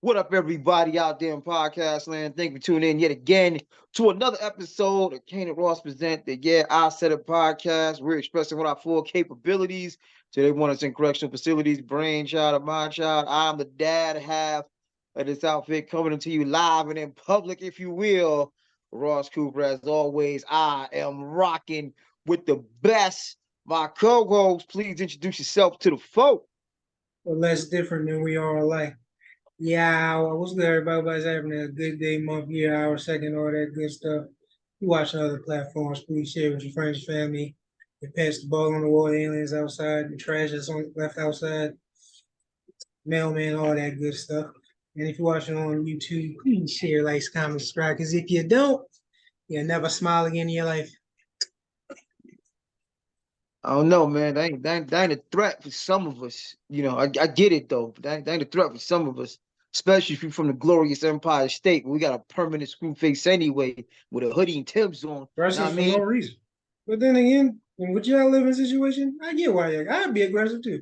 What up, everybody out there in podcast land? Thank you for tuning in yet again to another episode of Kane and Ross present the Yeah I Said It podcast. We're expressing what our full capabilities. So they want us in correctional facilities, brainchild of my child. I'm the dad half of this outfit coming to you live and in public, if you will. Ross Cooper, as always, I am rocking with the best. My co-host, please introduce yourself to the folk. But less different than we are alike. Yeah, what's good, everybody? Everybody's having a good day, month, year, hour, second, all that good stuff. You watching other platforms, please share with your friends, family. You pass the ball on the wall, aliens outside, the trash that's left outside, mailman, all that good stuff. And if you're watching on YouTube, please share, like, comment, subscribe. Because if you don't, you'll never smile again in your life. I don't know, man. That ain't a threat for some of us. I get it though, but that ain't a threat for some of us, especially if you're from the glorious Empire State. We got a permanent screw face anyway, with a hoodie and Timbs on. Know what I Aggressive for no mean? reason. But then again, in what y'all living situation, I get why I'd be aggressive too.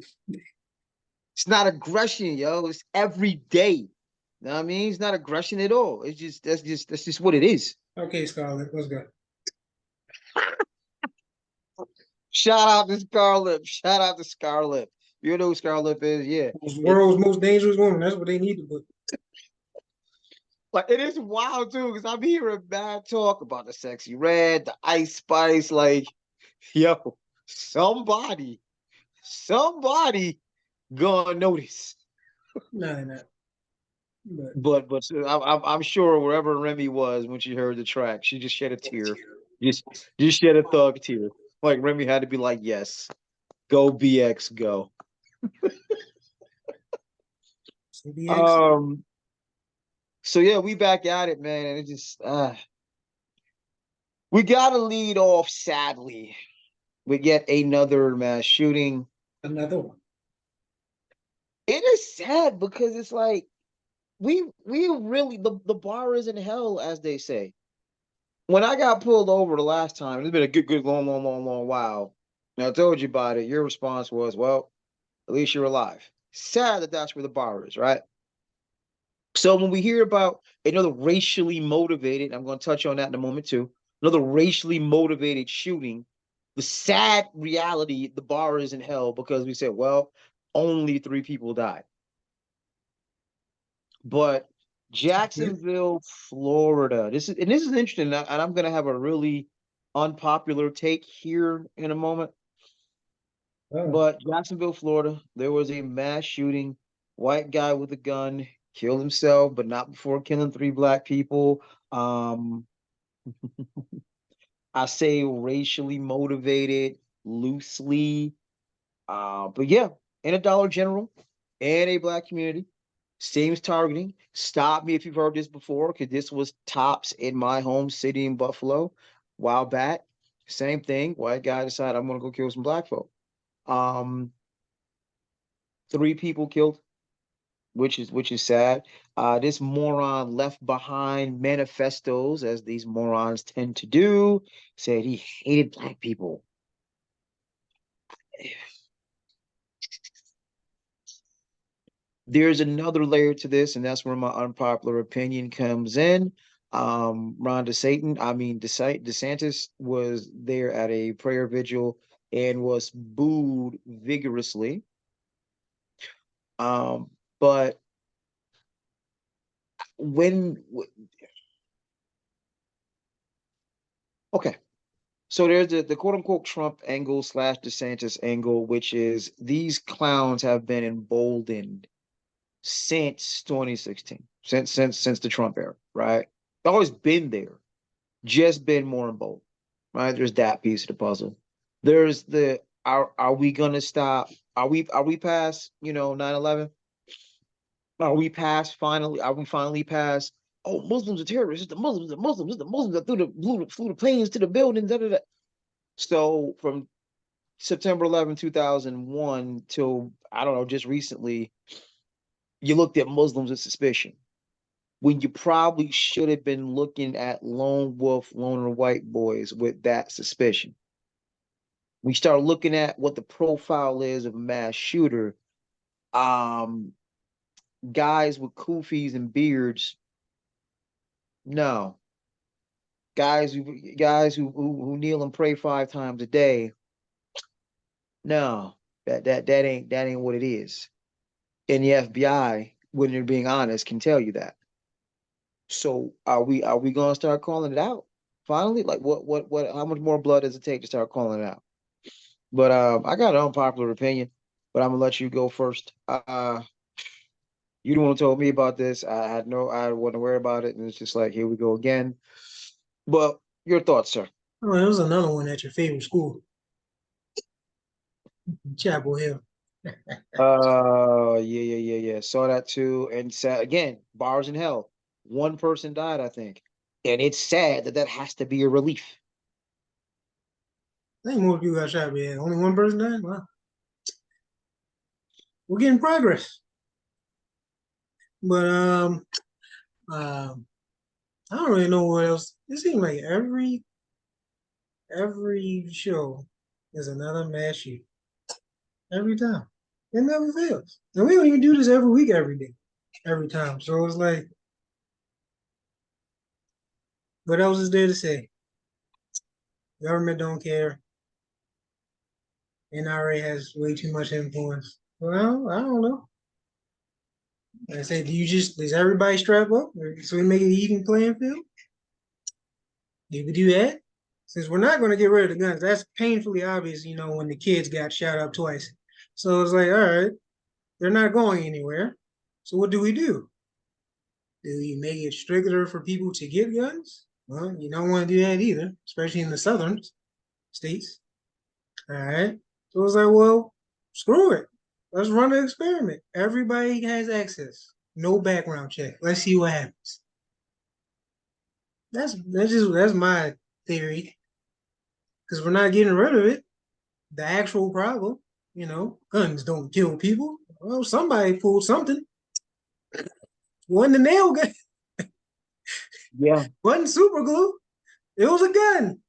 It's not aggression, yo. It's every day. Know what I mean? It's not aggression at all. It's just that's just what it is. Okay, Scarlett, let's go. Shout out to Scarlett. Shout out to Scarlett. You know who Scarlett is? Yeah. It, World's most dangerous woman. That's what they need to put. Like it is wild too, because I'm hearing bad talk about the sexy red, the ice spice. Like, yo, somebody, somebody gonna notice. No, they're not. But But I'm sure wherever Remy was when she heard the track, she just shed a tear. Just just shed a thug tear. Like Remy had to be like, yes, go BX, go. CBX. Um. So yeah, we back at it, man, and it just we gotta lead off sadly with yet another mass shooting. Another one. It is sad because it's like we really the bar is in hell, as they say. When I got pulled over the last time, it's been a good long while. And I told you about it. Your response was, "Well, at least you're alive." Sad that that's where the bar is, right? So when we hear about another racially motivated, I'm going to touch on that in a moment too. Another racially motivated shooting. The sad reality, the bar is in hell because we said, well, only 3 people died. But Yeah. Jacksonville, Florida. This is interesting, and I'm going to have a really unpopular take here in a moment. Oh, But Jacksonville, Florida, there was a mass shooting. White guy with a gun killed himself, but not before killing 3 black people. Um, I say racially motivated, loosely. But yeah, in a Dollar General, in a black community. Seems targeting. Stop me if you've heard this before, because this was tops in my home city in Buffalo. While back, same thing. White guy decided I'm gonna go kill some black folk. Um, 3 people killed, which is sad. This moron left behind manifestos, as these morons tend to do. Said he hated black people. There's another layer to this, and that's where my unpopular opinion comes in. Ron DeSantis was there at a prayer vigil and was booed vigorously. But when okay, so there's the quote unquote Trump angle slash DeSantis angle, which is these clowns have been emboldened since 2016, since the Trump era, right? Always been there, just been more emboldened, right? There's that piece of the puzzle. There's the are we gonna stop? Are we past 9/11? Are we past finally? Are we finally past? Oh, Muslims are terrorists. It's the Muslims. The Muslims. It's the Muslims that flew the planes to the buildings. Da, da, da. So from September 11, 2001 till I don't know, just recently, you looked at Muslims with suspicion when you probably should have been looking at lone wolf, loner white boys with that suspicion. We start looking at what the profile is of a mass shooter. Um, Guys with koofies and beards, no. Guys who kneel and pray 5 times a day, no. That ain't what it is. And the FBI, when they're being honest, can tell you that. So are we gonna start calling it out? Finally? Like what how much more blood does it take to start calling it out? But I got an unpopular opinion, but I'm gonna let you go first. You the one who told me about this. I wasn't aware about it, and it's just like here we go again. But your thoughts, sir? Oh, there was another one at your favorite school, Chapel Hill. Yeah. Saw that too. And again, bars in hell. One person died, I think. And it's sad that that has to be a relief. I think more people got shot, but yeah, only one person died. Wow, we're getting progress. But um, I don't really know what else. It seems like every show is another mass shooting. Every time. It never fails. And we don't even do this every week, every day, every time. So it's like, what else is there to say? Government don't care. NRA has way too much influence. Well, I don't know. I say, does everybody strap up so we make it an even playing field? You could do that. Since we're not going to get rid of the guns, that's painfully obvious, when the kids got shot up twice. So it's like, all right, they're not going anywhere. So what do we do? Do you make it stricter for people to get guns? Well, you don't want to do that either, especially in the southern states. All right. So it's like, well, screw it. Let's run an experiment. Everybody has access. No background check. Let's see what happens. That's my theory. Because we're not getting rid of it. The actual problem, guns don't kill people. Well, somebody pulled something. Wasn't the nail gun. Yeah. Wasn't super glue. It was a gun.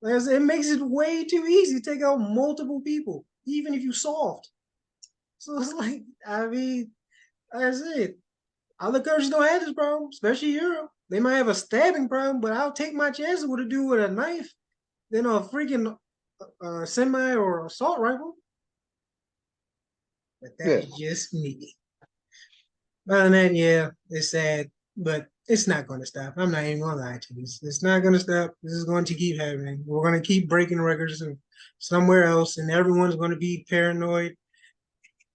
Like I said, it makes it way too easy to take out multiple people, even if you solved. So it's like, I mean, like I said, other countries don't have this problem, especially Europe. They might have a stabbing problem, but I'll take my chances with a dude with a knife than a freaking semi or assault rifle. But Yeah. that's just me. Other than that, yeah, it's sad, but it's not going to stop. I'm not even going to lie to you. It's not going to stop. This is going to keep happening. We're going to keep breaking records somewhere else, and everyone's going to be paranoid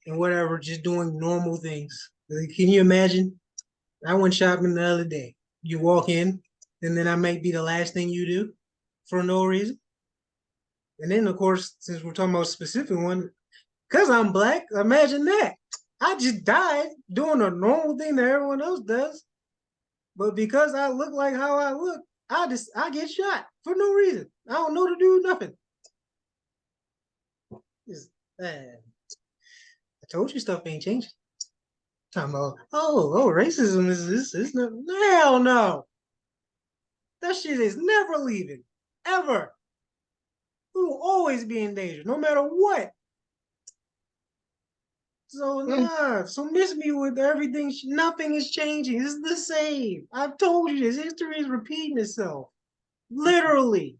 and whatever, just doing normal things. Like, can you imagine? I went shopping the other day. You walk in, and then I might be the last thing you do for no reason. And then, of course, since we're talking about a specific one, because I'm black, imagine that. I just died doing a normal thing that everyone else does. But because I look like how I look, I get shot for no reason. I don't know to do nothing. I told you stuff ain't changing. Talking about racism is not, hell no. That shit is never leaving. Ever. We will always be in danger, no matter what. So Yeah. so miss me with everything. Nothing is changing. It's the same. I've told you this. History is repeating itself. Literally.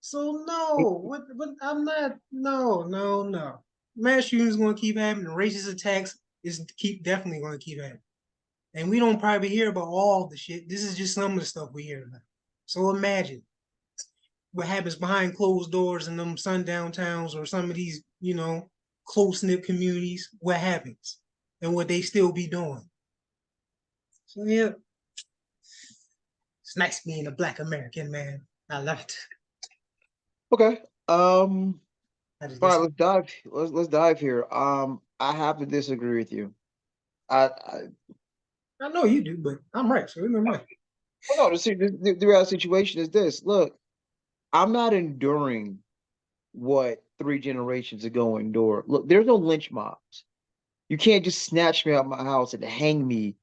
So no, what I'm not. No. Mass shootings is gonna keep happening. Racist attacks is definitely gonna keep happening. And we don't probably hear about all the shit. This is just some of the stuff we hear about. So imagine what happens behind closed doors in them sundown towns or some of these, close knit communities. What happens and what they still be doing. So yeah, it's nice being a Black American, man. I love it. Okay. I just All right, listen. let's dive here. I have to disagree with you. I I know you do, but I'm right, so it's right. well, no, the real situation is this. Look, I'm not enduring what 3 generations ago endured. Look, there's no lynch mobs. You can't just snatch me out of my house and hang me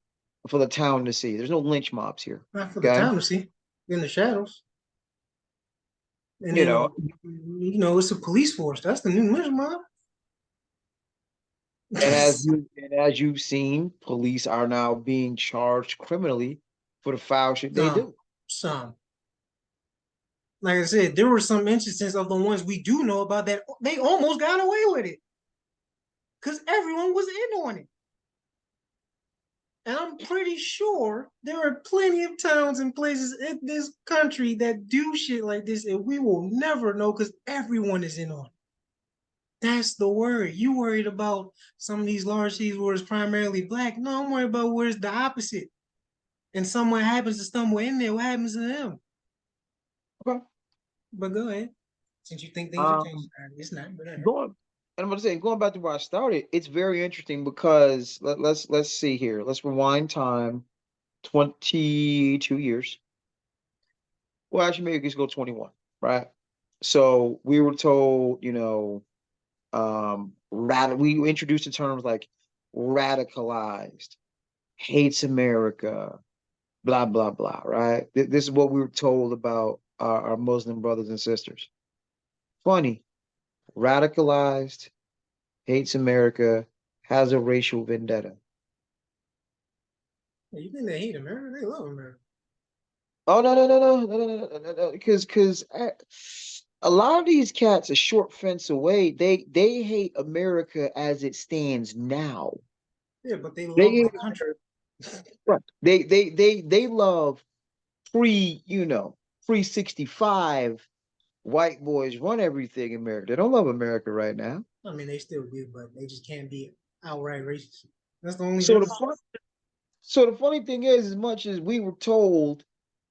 for the town to see. There's no lynch mobs here. Not for the Okay. town to see in the shadows. And You then, know, it's a police force. That's the new lynch mob. And as you've seen, police are now being charged criminally for the foul shit they Some, do. some. Like I said, there were some instances of the ones we do know about that they almost got away with it because everyone was in on it. And I'm pretty sure there are plenty of towns and places in this country that do shit like this, and we will never know because everyone is in on it. That's the worry. You worried about some of these large cities where it's primarily black. No, I'm worried about where it's the opposite. And someone happens to stumble in there, what happens to them? Okay. But go ahead. Since you think things are changing, Um, it's not, but all right. going and I'm gonna say going back to where I started, it's very interesting because let's see here. Let's rewind time 22 years. Well, actually, maybe let's go 21, right? So we were told, we introduced the terms like radicalized, hates America, blah, blah, blah, right? This is what we were told about our Muslim brothers and sisters. Funny, radicalized, hates America, has a racial vendetta. You think they hate America? They love America. Oh no, because a lot of these cats are short fence away. They hate America as it stands now. Yeah, but they They love the hate country. right. They love pre, 365 white boys run everything in America. They don't love America right now. I mean, they still do, but they just can't be outright racist. That's the only So the difference. fun, so the funny thing is, as much as we were told,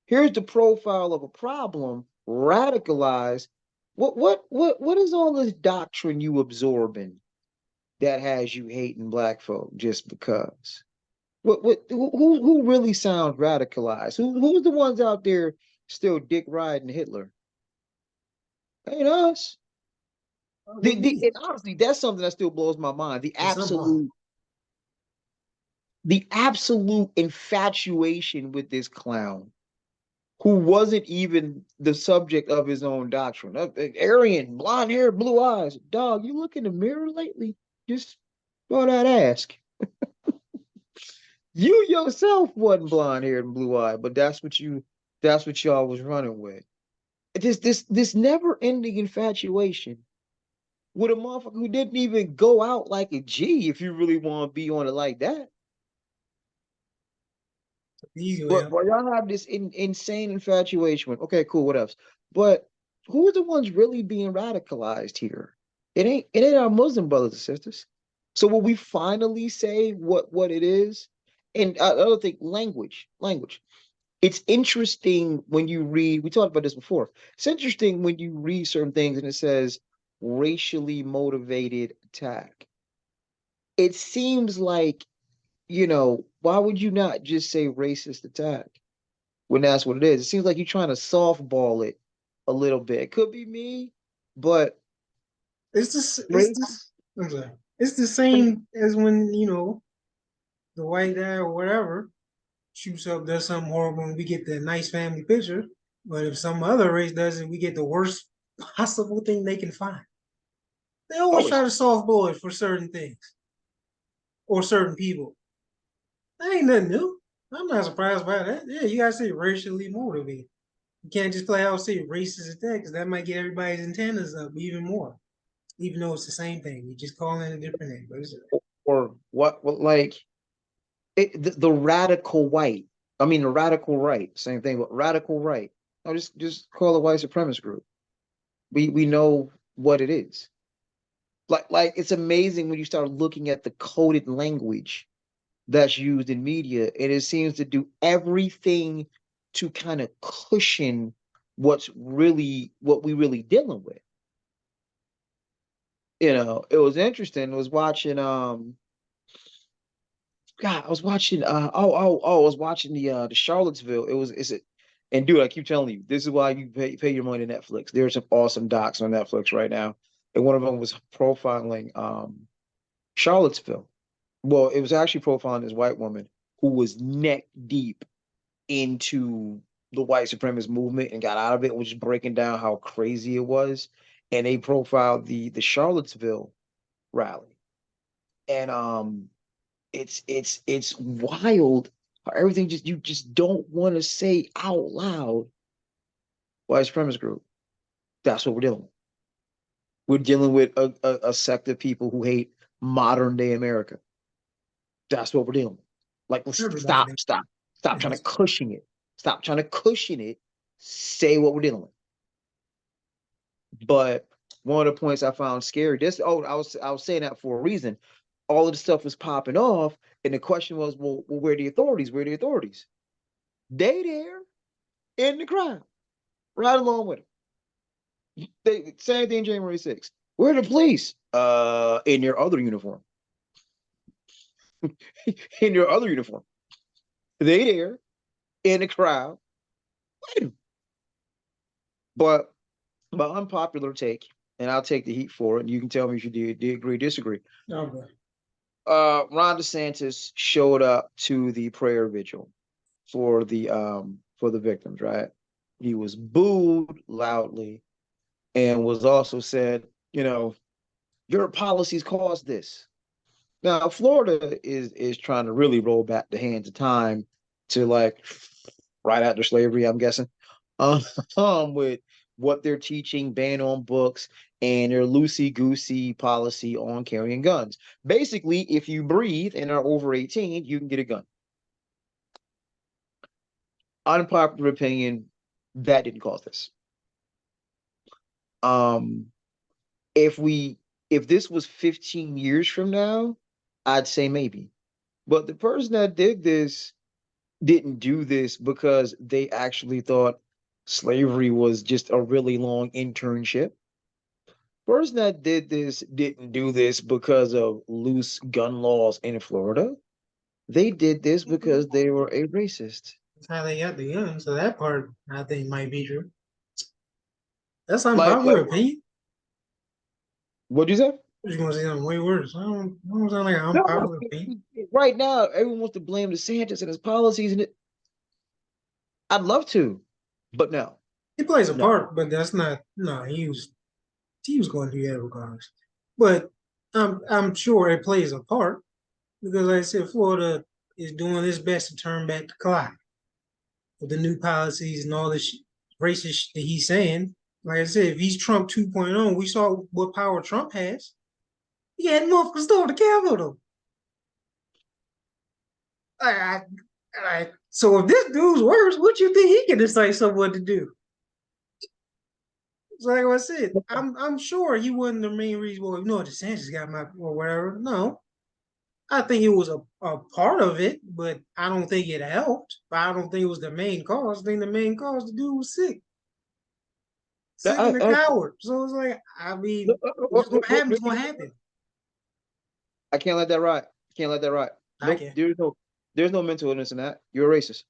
here's the profile of a problem, radicalized. What is all this doctrine you absorbing that has you hating black folk just because? Who really sounds radicalized? Who's the ones out there still dick riding Hitler? Ain't us. They be And honestly, that's something that still blows my mind. in some part. The absolute infatuation with this clown who wasn't even the subject of his own doctrine. Aryan, blonde hair, blue eyes. Dog, you look in the mirror lately? Just thought I'd ask. You yourself wasn't blonde haired and blue eyed, but that's what y'all was running with. This never ending infatuation with a motherfucker who didn't even go out like a G if you really want to be on it like that. Easy way But out. y'all have this insane infatuation with, okay, cool, what else? But who are the ones really being radicalized here? It ain't our Muslim brothers and sisters. So will we finally say what it is? And other thing, language. It's interesting when you read, we talked about this before. It's interesting when you read certain things and it says racially motivated attack. It seems like, why would you not just say racist attack when that's what it is? It seems like you're trying to softball it a little bit. It could be me, but It's just it's race, this I'm sorry. It's the same as when, the white guy or whatever shoots up, does something horrible, and we get the nice family picture. But if some other race does it, we get the worst possible thing they can find. They always try always. to softball it for certain things or certain people. That ain't nothing new. I'm not surprised by that. Yeah, you gotta say racially motivated. You can't just play out say racist attack because that might get everybody's antennas up even more. Even though it's the same thing, you just calling it a different name. But it's Or what like the radical white. I mean, the radical right, same thing, but radical right. No, just call it white supremacist group. We know what it is. Like it's amazing when you start looking at the coded language that's used in media, and it seems to do everything to kind of cushion what we really dealing with. It was interesting. I was watching God, I was watching I was watching the Charlottesville. And dude, I keep telling you, this is why you pay your money to Netflix. There's some awesome docs on Netflix right now. And one of them was profiling Charlottesville. Well, it was actually profiling this white woman who was neck deep into the white supremacist movement and got out of it, was just breaking down how crazy it was. And they profiled the Charlottesville rally. And it's wild how everything just you just don't want to say out loud white supremacist group. That's what we're dealing with. We're dealing with a sect of people who hate modern day America. That's what we're dealing with. Like, let's Everybody stop trying to cushion it. Stop trying to cushion it. Say what we're dealing with. But one of the points I found scary, I was saying that for a reason. All of the stuff was popping off, and the question was, well, where are the authorities? Where are the authorities? They there in the crowd, right along with them. Same thing January 6th. Where are the police? In their other uniform. In their other uniform. They there in the crowd. But my unpopular take, and I'll take the heat for it, and you can tell me if you do agree, disagree. Okay. Ron DeSantis showed up to the prayer vigil for the victims, right? He was booed loudly and was also said, your policies caused this. Now, Florida is trying to really roll back the hands of time to like right after slavery, I'm guessing, with what they're teaching, ban on books, and their loosey goosey policy on carrying guns. Basically, if you breathe and are over 18, you can get a gun. Unpopular opinion, that didn't cause this. Um, if we if this was 15 years from now, I'd say maybe. But the person that did this didn't do this because they actually thought slavery was just a really long internship. Person that did this didn't do this because of loose gun laws in Florida. They did this because they were a racist. That's how they got the gun. So that part I think might be true. That's Like, unpopular opinion. what'd you say? You're gonna say something way worse. I don't sound like an No, unpopular opinion. right now, everyone wants to blame DeSantis and his policies, and I'd love to, but no, He plays a no. part, but that's not no, he was going to do that regardless. But I'm sure it plays a part because like I said, Florida is doing its best to turn back the clock with the new policies and all this racist that he's saying. Like I said, if he's Trump 2.0, we saw what power Trump has. He had motherfuckers storm the Capitol. I, so if this dude's worse, what you think he can decide someone to do? So like I said, I'm sure he wasn't the main reason. Well, DeSantis got my or whatever. No, I think it was a part of it, but I don't think it helped. But I don't think it was the main cause. I think the main cause the dude was sick I, and a I, coward. So it's like, I mean, what's gonna happen is gonna happen. I can't let that ride. Can't let that ride. I Nope. can. There's no mental illness in that. You're a racist.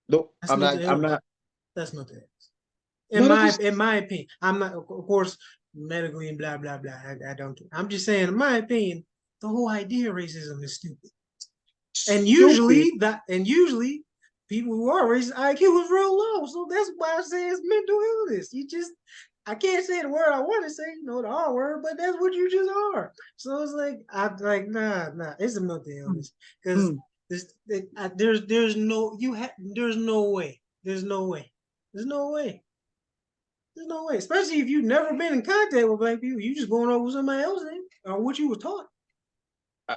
Nope. That's I'm mental not. I'm illness. not. That's mental illness. In But it my just in my opinion, I'm not of course medically and blah blah blah. I don't care. I'm just saying, in my opinion, the whole idea of racism is stupid. And stupid. usually people who are racist IQ is real low. So that's why I say it's mental illness. I can't say the word I want to say, the R word, but that's what you just are. So it's like I'm like, nah, it's a mental illness because Mm. there's no there's no way. There's no way. There's no way. There's no way. Especially if you've never been in contact with black people, you just going over with somebody else or what you were taught. I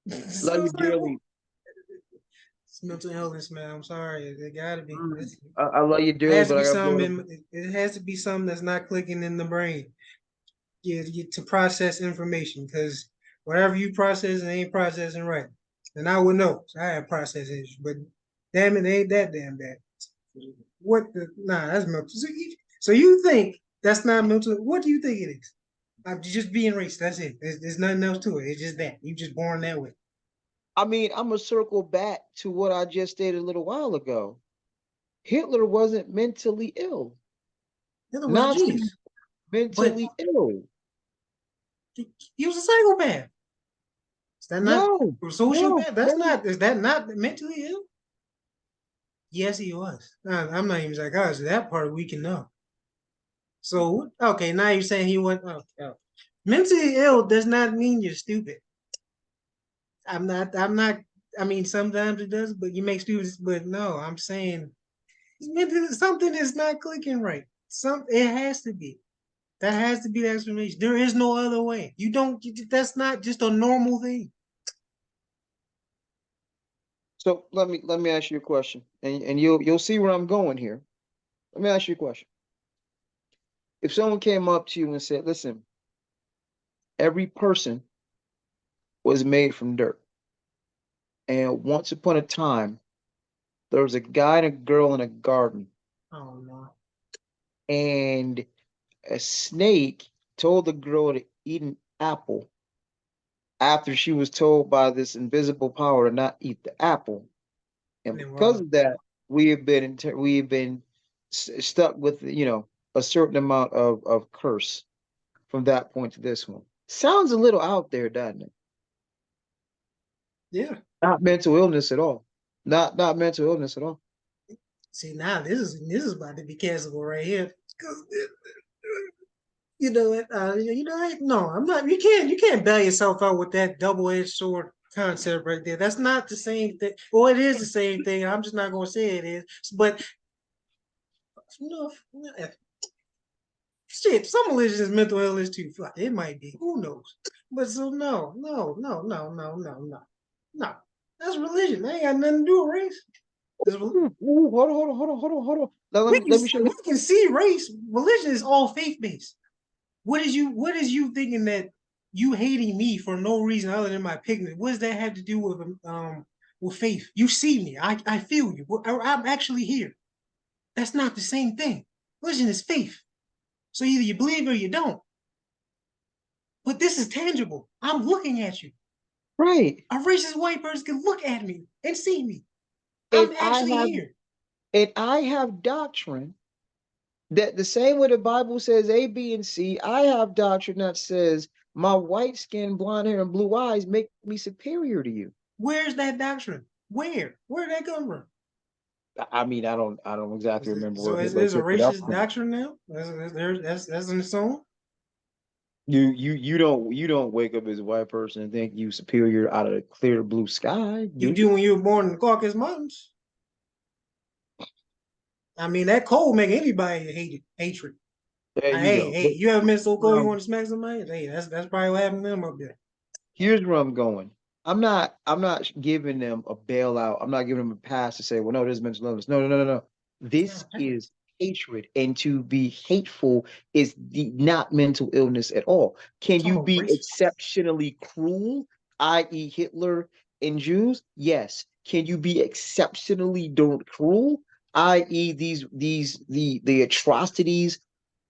love So you it's like, dearly. it's mental illness, man. I'm sorry. It gotta be. I love you It dearly, has to but I be got to blow something. it. It has to be something that's not clicking in the brain. To process information because whatever you process, it ain't processing right. And I would know. So I have process issues, but damn it, ain't that damn bad. What the? Nah, that's mental. So you think that's not mental? What do you think it is? I'm just being racist. That's it. There's nothing else to it. It's just that you just born that way. I mean, I'm gonna circle back to what I just stated a little while ago. Hitler wasn't mentally ill. Hitler was a Nazis genius, but mentally ill. he was a psychopath. Is that not No, a no, sociopath? That's no. not. Is that not mentally ill? Yes, he was. I'm not even psychologist. That part we can know. So okay, now you're saying he went. Oh. Mentally ill does not mean you're stupid. I'm not. I'm not. I mean, sometimes it does, but you make students. But no, I'm saying something is not clicking right. It has to be. That has to be the explanation. There is no other way. You don't. That's not just a normal thing. So let me ask you a question, and you'll see where I'm going here. Let me ask you a question. If someone came up to you and said, "Listen, every person was made from dirt, and once upon a time there was a guy and a girl in a garden, Oh no. and a snake told the girl to eat an apple after she was told by this invisible power to not eat the apple, and Then because of that, we have been stuck with a certain amount of curse from that point to this one. Sounds a little out there, doesn't it? yeah. Not mental illness at all. Not mental illness at all. See now this is about to be cancelable right here. You know it. No, I'm not. You can't bail yourself out with that double-edged sword concept right there. That's not the same thing. Well, it is the same thing. I'm just not gonna say it is. But no, shit, some religion is mental illness too. Fuck, it might be. Who knows? But so no, no, no, no, no, no, no, no. That's religion. That ain't got nothing to do with race. Ooh, hold on. Now We can let me show we you. can see race. Religion is all faith based. What is you thinking that you hating me for no reason other than my pigment? What does that have to do with faith? You see me. I feel you. I'm actually here. That's not the same thing. Religion is faith. So either you believe or you don't. But this is tangible. I'm looking at you. Right. A racist white person can look at me and see me. And I'm I actually have here. and I have doctrine that the same way the Bible says A, B, and C, I have doctrine that says my white skin, blonde hair, and blue eyes make me superior to you. Where's that doctrine? Where'd that come from? I mean, I don't exactly remember So where is they a picked it up racist from. doctrine now? That's in its own. You don't wake up as a white person and think you superior out of the clear blue sky, do You you? do when you were born in the Caucasus Mountains. I mean, that cold make anybody hatred. There you Hey, go. hey, But you ever been so cold you um, want to smack somebody? Hey, that's probably what happened to them up there. here's where I'm going. I'm not giving them a bailout. I'm not giving them a pass to say, well, no, this is mental illness. No, no, no, no, no. It's not This a pass. is hatred. And to be hateful is not mental illness at all. Can Talking you about be racist. exceptionally cruel, i.e., Hitler and Jews? Yes. Can you be exceptionally cruel, i.e., the atrocities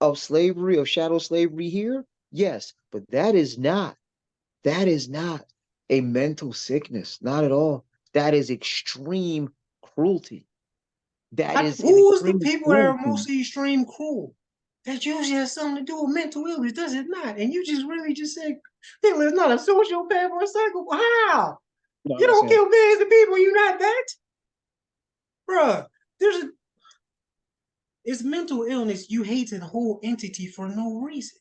of slavery, of chattel slavery here? Yes, but that is not a mental sickness, not at all. That is extreme cruelty. That is an Who is the extreme people that are cruelty. mostly extreme cruel? That usually has something to do with mental illness, does it not? And you just really just said Hitler is not a sociopath or a psycho. How? No, I'm You not don't saying kill millions of people. You're not that, bruh. There's a It's mental illness. You hate a whole entity for no reason.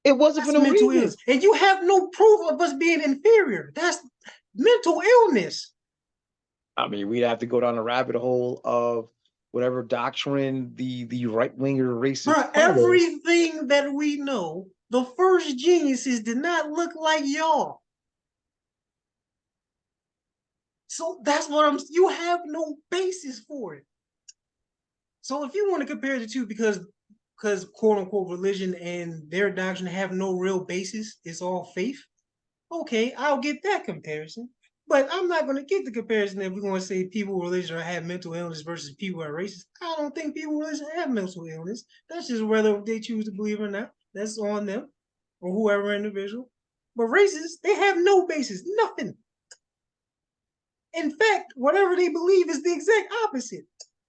it wasn't for That's no mental reason. illness. And you have no proof of us being inferior. That's mental illness. I mean, we'd have to go down the rabbit hole of whatever doctrine the right winger racists Bro, follow. everything that we know, the first geniuses did not look like y'all. So that's what you have no basis for it. So if you want to compare the two because quote unquote religion and their doctrine have no real basis, it's all faith. Okay, I'll get that comparison. But I'm not going to get the comparison if we're going to say people with religion have mental illness versus people who are racist. I don't think people with religion have mental illness. That's just whether they choose to believe or not. That's on them or whoever individual. But racists, they have no basis, nothing. In fact, whatever they believe is the exact opposite.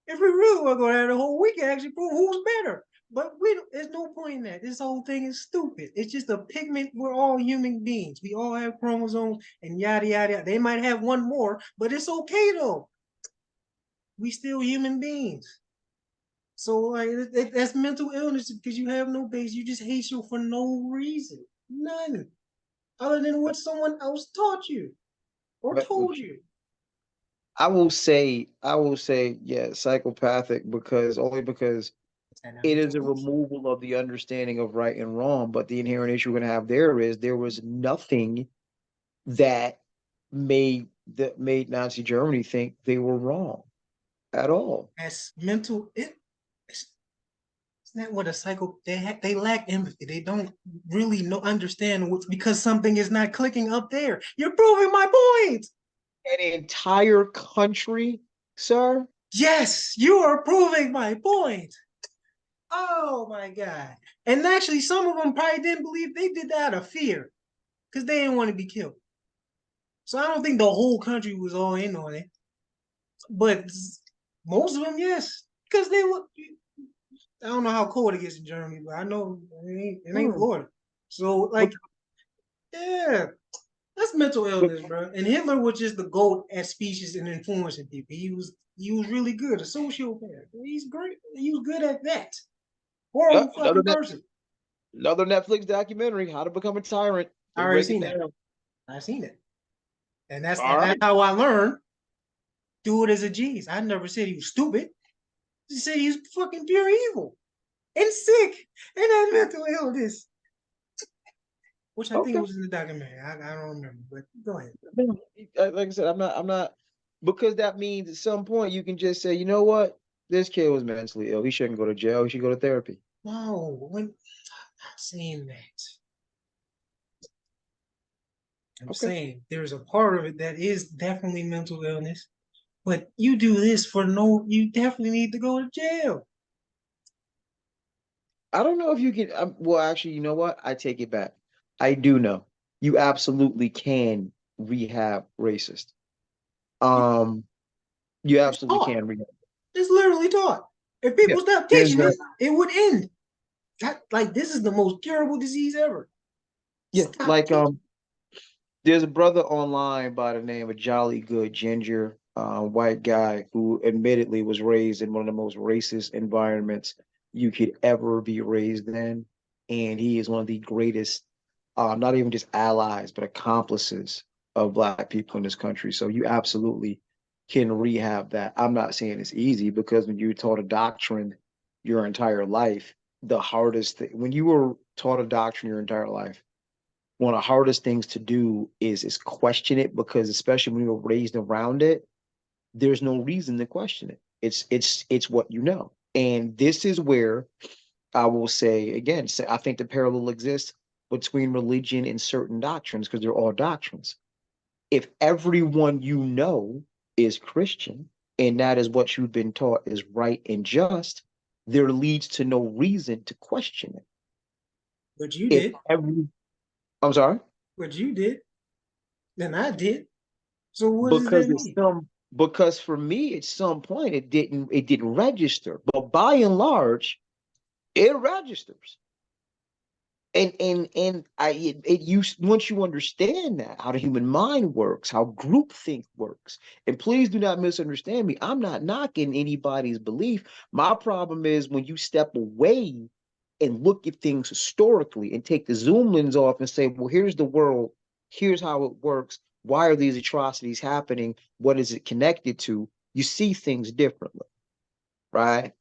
If we really want to go down the whole, we can actually prove who's better. But there's no point in that. This whole thing is stupid. It's just a pigment. We're all human beings. We all have chromosomes and yada yada yada. They might have one more, but it's okay though. We still human beings. So like that's mental illness because you have no base. You just hate you for no reason, none other than what someone else taught you. or But told you. I will say, yeah, psychopathic because only because And a it mental is a illness. removal of the understanding of right and wrong. But the inherent issue we're gonna have there is there was nothing that made Nazi Germany think they were wrong at all. As mental, isn't that what a psycho? They lack empathy. They don't really know understand what's because something is not clicking up there. You're proving my point. An entire country, sir. Yes, you are proving my point. Oh my god! And actually, some of them probably didn't believe they did that out of fear because they didn't want to be killed. So I don't think the whole country was all in on it, but most of them, yes, because they look. I don't know how cold it gets in Germany, but I know it ain't Hmm. Florida. So But, like, yeah, that's mental but illness, bro. And Hitler was just the goat at speeches and influencing people. He was really good, a sociopath. He's great. He was good at that. Horrible another fucking person. another Netflix documentary, How to Become a Tyrant. I They already break it seen that. down. I seen it, and that's All and that's right. how I learned. Do it as a G's. I never said he was stupid. He said he was fucking pure evil and sick and had mental illness, which I think Okay. was in the documentary. I don't remember, but go ahead. No, like I said, I'm not because that means at some point you can just say, you know what? This kid was mentally ill. He shouldn't go to jail. He should go to therapy. No, when I'm not saying that. I'm Okay. saying there's a part of it that is definitely mental illness, but you do this for no, you definitely need to go to jail. I don't know if you can. Well, actually, you know what? I take it back. I do know. You absolutely can rehab racist. Um, you It's absolutely taught. can rehab. It's literally taught. If Yeah. people stop There's teaching a this, it would end. Like this is the most curable disease ever. yeah, Stop like teaching. there's a brother online by the name of Jolly Good Ginger, white guy who admittedly was raised in one of the most racist environments you could ever be raised in. And he is one of the greatest, not even just allies, but accomplices of Black people in this country. So you absolutely can rehab that. I'm not saying it's easy because when you're taught a doctrine your entire life, the hardest thing, when you were taught a doctrine your entire life, one of the hardest things to do is question it because especially when you're raised around it, there's no reason to question it. It's what you know. And this is where I will say again, I think the parallel exists between religion and certain doctrines because they're all doctrines. If everyone you know is Christian and that is what you've been taught is right and just, there leads to no reason to question it. But you If did. every I'm sorry. But you did. And I did. So what does that because it's mean? some because for me at some point it didn't register, but by and large it registers. And it you once you understand that how the human mind works, how groupthink works, and please do not misunderstand me, I'm not knocking anybody's belief. My problem is when you step away and look at things historically and take the zoom lens off and say, well, here's the world, here's how it works, why are these atrocities happening, what is it connected to, you see things differently, right?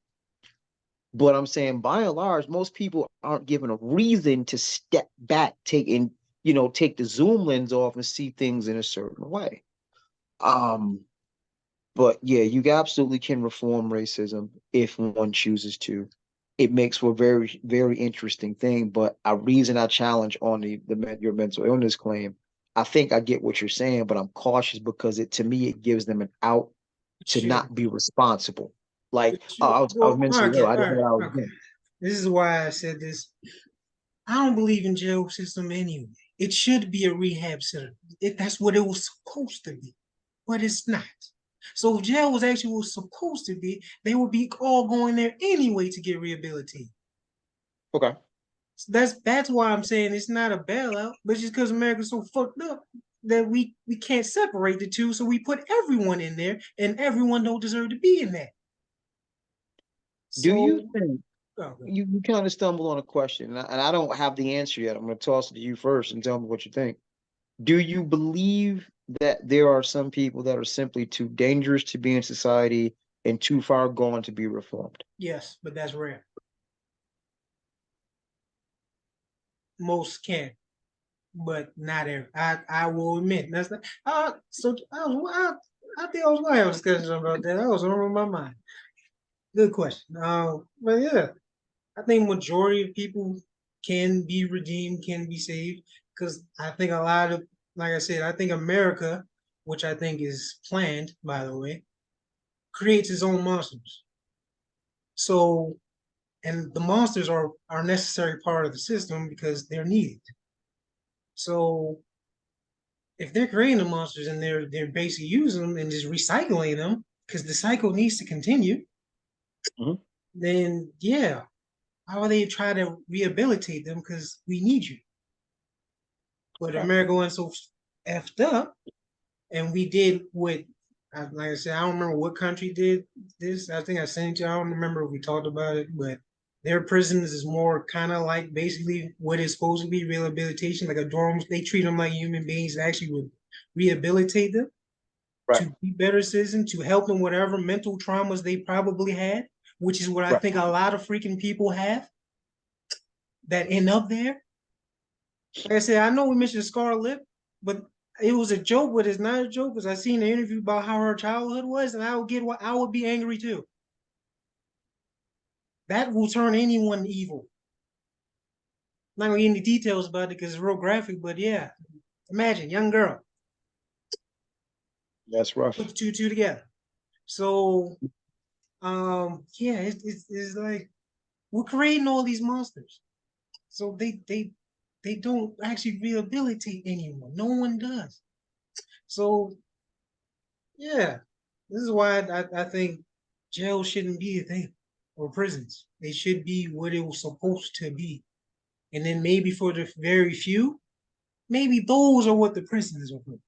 But I'm saying by and large, most people aren't given a reason to step back, take the zoom lens off and see things in a certain way. Um, but yeah, you absolutely can reform racism if one chooses to. It makes for a very, very interesting thing. But a reason I challenge on your mental illness claim, I think I get what you're saying, but I'm cautious because it to me it gives them an out It to should. not be responsible. Like, It oh, should. I was Well, mentally ill. okay, I all didn't know right, what I was okay. doing. This is why I said this. I don't believe in jail system anyway. It should be a rehab center. That's what it was supposed to be, but it's not. So if jail was actually what was supposed to be, they would be all going there anyway to get rehabilitated. Okay. So that's why I'm saying it's not a bailout, but just because America's so fucked up that we can't separate the two, so we put everyone in there, and everyone don't deserve to be in that. Do you So, think oh, you kind of stumble on a question, and I don't have the answer yet. I'm going to toss it to you first and tell me what you think. Do you believe that there are some people that are simply too dangerous to be in society and too far gone to be reformed. Yes, but that's rare. Most can, but not every. I will admit that's not. So I think I was going to have a discussion about that. That was on my mind. Good question. But yeah, I think majority of people can be redeemed, can be saved, because I think a lot of, like I said, I think America, which I think is planned, by the way, creates its own monsters. So, and the monsters are necessary part of the system because they're needed. So, if they're creating the monsters and they're basically using them and just recycling them because the cycle needs to continue, Mhm. then yeah, how are they try to rehabilitate them because we need you? But Right. America went so effed up, and we did what, like I said, I don't remember what country did this. I think I sent it to you. I don't remember if we talked about it, but their prisons is more kind of like basically what is supposed to be rehabilitation, like a dorm. They treat them like human beings that actually would rehabilitate them Right. to be better citizens, to help them whatever mental traumas they probably had, which is what I Right. think a lot of freaking people have that end up there. Like I said, I know we mentioned Scarlet Lip, but it was a joke, but it's not a joke because I seen an interview about how her childhood was, and I would get what I would be angry too. That will turn anyone evil. Not gonna get into details about it because it's real graphic, but yeah, imagine young girl That's put rough. the two together. So yeah, it's like we're creating all these monsters. So they don't actually rehabilitate anyone. No one does. So yeah, this is why I think jail shouldn't be a thing or prisons. They should be what it was supposed to be. And then maybe for the very few, maybe those are what the prisons are for.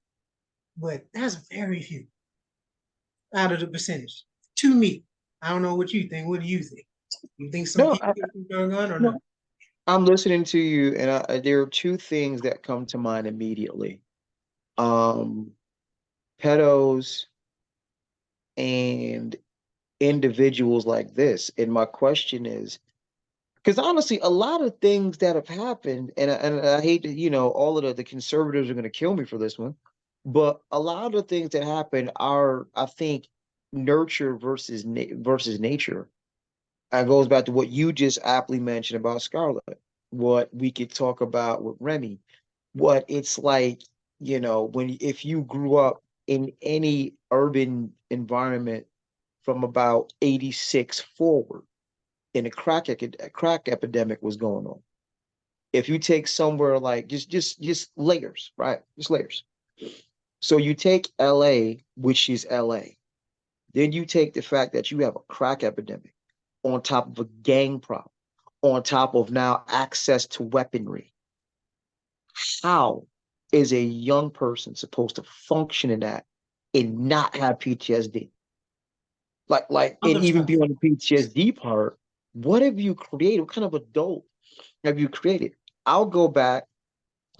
But that's very few out of the percentage. To me, I don't know what you think. What do you think? You think some No, people get going on or not? no. I'm listening to you, and there are two things that come to mind immediately. Um, Pedos and individuals like this. And my question is, because honestly, a lot of things that have happened, and I hate to, all of the conservatives are going to kill me for this one, but a lot of the things that happen are, I think, nurture versus nature. It goes back to what you just aptly mentioned about Scarlet, what we could talk about with Remy, what it's like, when if you grew up in any urban environment from about 86 forward, and a crack epidemic was going on. If you take somewhere like just layers, right? Just layers. So you take LA, which is LA. Then you take the fact that you have a crack epidemic on top of a gang problem, on top of now access to weaponry. How is a young person supposed to function in that and not have PTSD? And Other even stuff. beyond the PTSD part, what have you created? What kind of adult have you created? I'll go back.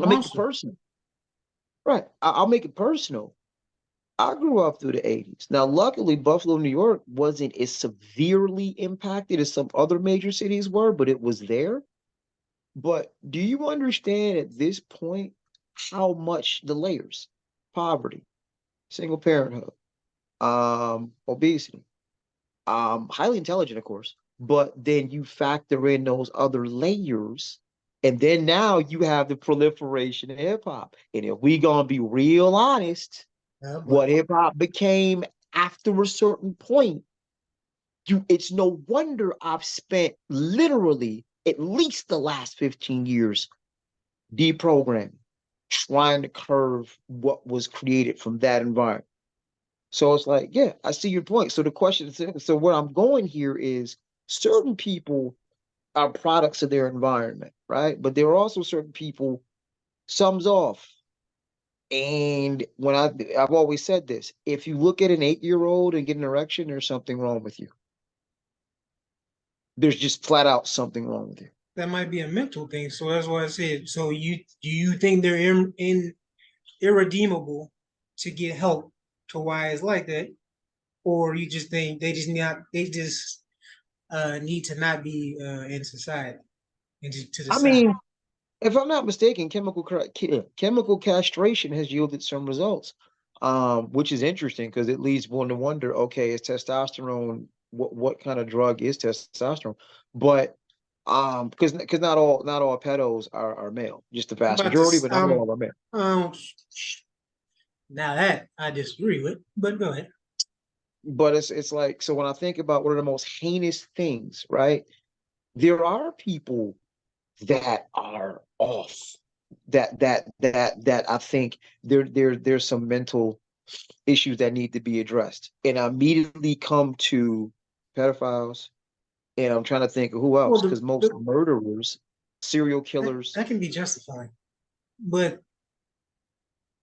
I'll make it Monster. personal. Right. I'll make it personal. I grew up through the 80s. Now, luckily, Buffalo, New York wasn't as severely impacted as some other major cities were, but it was there. But do you understand at this point how much the layers, poverty, single parenthood, obesity, highly intelligent, of course, but then you factor in those other layers, and then now you have the proliferation of hip hop. And if we gonna be real honest, Yeah, but what hip hop became after a certain point, it's no wonder I've spent literally at least the last 15 years deprogramming, trying to curve what was created from that environment. So it's like, yeah, I see your point. So the question is, so where I'm going here is certain people are products of their environment, right? But there are also certain people, sums off. And I've always said this, if you look at an 8-year-old and get an erection, there's something wrong with you. There's just flat out something wrong with you. that might be a mental thing. So that's why I said. So you do you think they're in irredeemable to get help to why it's like that, or you just think they just need to not be in society and to the I side. mean, if I'm not mistaken, chemical castration has yielded some results, which is interesting because it leads one to wonder, okay, is testosterone what kind of drug is testosterone? But because not all pedos are male, just the I'm vast about to majority, but not all are male. um now that I disagree with, but go ahead. But it's like, so when I think about what are the most heinous things, right? There are people that are off. That I think there's some mental issues that need to be addressed. And I immediately come to pedophiles, and I'm trying to think of who Well, else, because most murderers, serial that, killers, that can be justified, but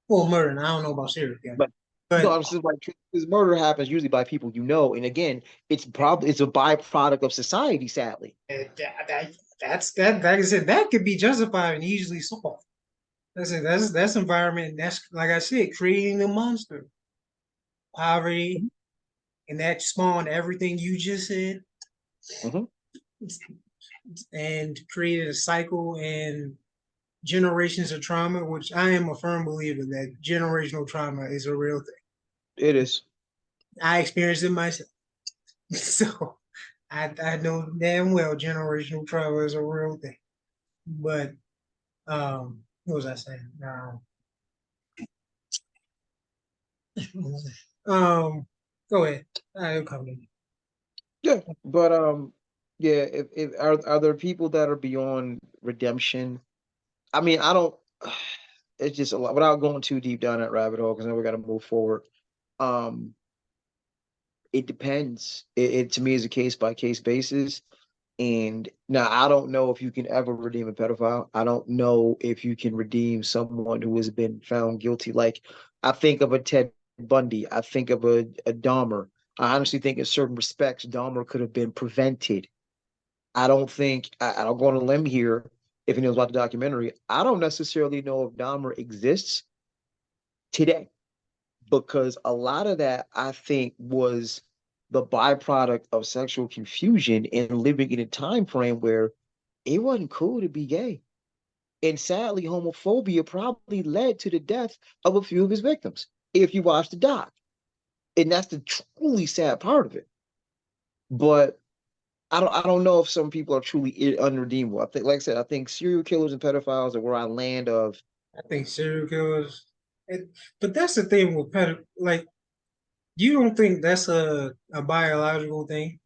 well, murder. I don't know about serial killer, but no, but I'm just like, because murder happens usually by people you know, and again, it's a byproduct of society, sadly. that's like I said, that could be justified and easily solved. That's it. That's environment. That's like I said, creating the monster, poverty, and that spawned everything you just said, Mhm. and created a cycle and generations of trauma. Which I am a firm believer that generational trauma is a real thing. It is. I experienced it myself, so I know damn well generational trauma is a real thing. But what was I saying? Um, go ahead. I'll come in. Yeah, but yeah, if are there people that are beyond redemption? I mean, I don't. It's just a lot. Without going too deep down that rabbit hole, because then we got to move forward. Um, it depends. It to me is a case by case basis. And now I don't know if you can ever redeem a pedophile. I don't know if you can redeem someone who has been found guilty. Like I think of a Ted Bundy. I think of a Dahmer. I honestly think in certain respects, Dahmer could have been prevented. I don't think I don't go on a limb here if he knows about the documentary. I don't necessarily know if Dahmer exists today because a lot of that I think was the byproduct of sexual confusion and living in a time frame where it wasn't cool to be gay. And sadly, homophobia probably led to the death of a few of his victims, if you watch the doc. And that's the truly sad part of it. But I don't know if some people are truly unredeemable. I think, like I said, I think serial killers and pedophiles are where I land of. I think serial killers, but that's the thing with like you don't think that's a biological thing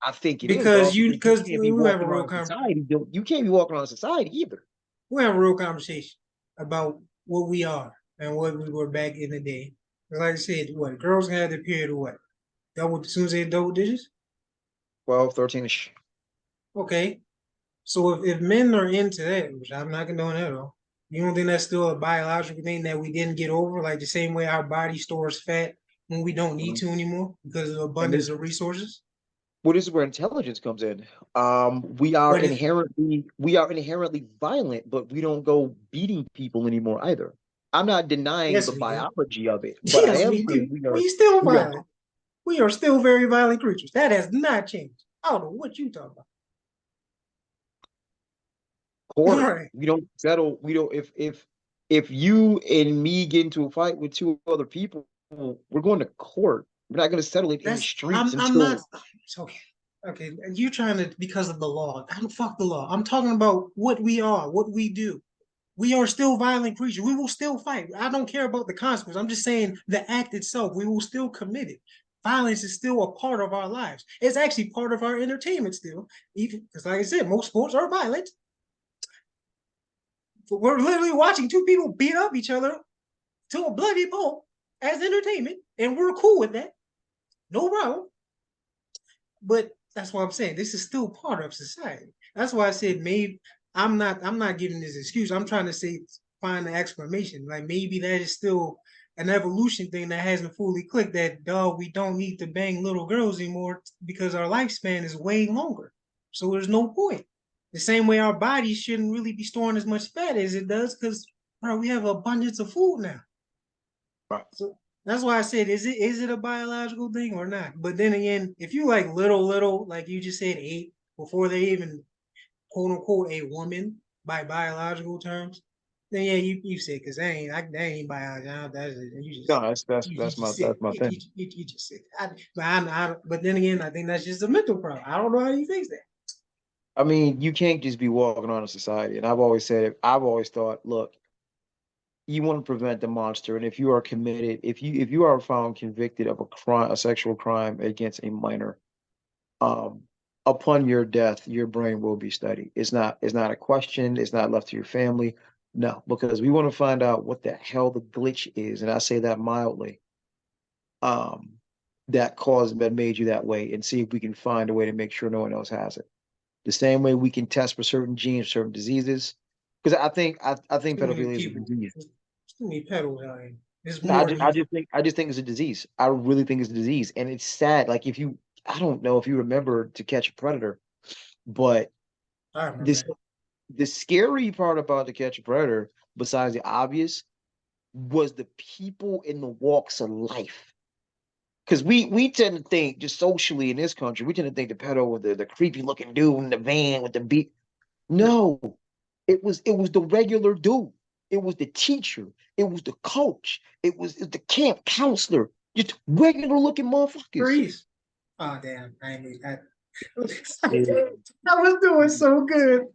I think it is, because dog, because you can't be we have a walking real around society. You can't be walking around society either. we have a real conversation about what we are and what we were back in the day. Like I said, what girls can have their period or what double as soon as they double digits. 12, 13-ish. Okay, so if men are into that, which I'm not condoning that at all, you don't think that's still a biological thing that we didn't get over, like the same way our body stores fat when we don't need Mhm. to anymore because of the And abundance of resources? well, this is where intelligence comes in. We are But if inherently violent, but we don't go beating people anymore either. I'm not denying yes, the we do. biology of it, but I Yes, am we saying do. We still we are violent. We are still very violent creatures. That has not changed. I don't know what you talking about. All court. right. We don't settle. We don't. If you and me get into a fight with two other people, we're going to court. We're not going to settle it in the That's streets I'm not until. it's okay. Okay. You trying to because of the law. I don't fuck the law. I'm talking about what we are, what we do. We are still violent creatures. We will still fight. I don't care about the consequence. I'm just saying the act itself, we will still commit it. Violence is still a part of our lives. It's actually part of our entertainment still. Even because, like I said, most sports are violent. We're literally watching two people beat up each other to a bloody pulp as entertainment, and we're cool with that. No problem. But that's what I'm saying. This is still part of society. That's why I said maybe I'm not giving this excuse. I'm trying to say find the explanation. Like maybe that is still an evolution thing that hasn't fully clicked that dog, we don't need to bang little girls anymore because our lifespan is way longer. So there's no point. The same way our bodies shouldn't really be storing as much fat as it does because we have an abundance of food now. Right. So that's why I said, is it a biological thing or not? But then again, if you like little, like you just said, 8 before they even quote unquote a woman by biological terms, then yeah, you said because that ain't biology. That's you just No, that's you that's my just said that's my thing. you just said. But then again, I think that's just a mental problem. I don't know how you fix that. I mean, you can't just be walking on a society. And I've always said it. I've always thought, look, you want to prevent the monster, and if you are committed, if you are found convicted of a crime, a sexual crime against a minor, um, upon your death, your brain will be studied. It's not a question. It's not left to your family. No, because we want to find out what the hell the glitch is, and I say that mildly. Um, that made you that way, and see if we can find a way to make sure no one else has it. The same way we can test for certain genes, certain diseases. Because I think Too many pedophilia is a people. disease. There's too many pedals out here. There's I more just, than I you. just think I just think it's a disease. I really think it's a disease, and it's sad. Like if you, I don't know if you remember To Catch a Predator, but I remember this that. the scary part about To Catch a Predator, besides the obvious, was the people in the walks of life. Because we tend to think just socially in this country, we tend to think the pedo with the creepy looking dude in the van with the beat. No, No, it was the regular dude. It was the teacher. It was the coach. It was the camp counselor. Just regular looking motherfuckers. Freeze. Oh damn! I mean, Yeah. I was doing so good.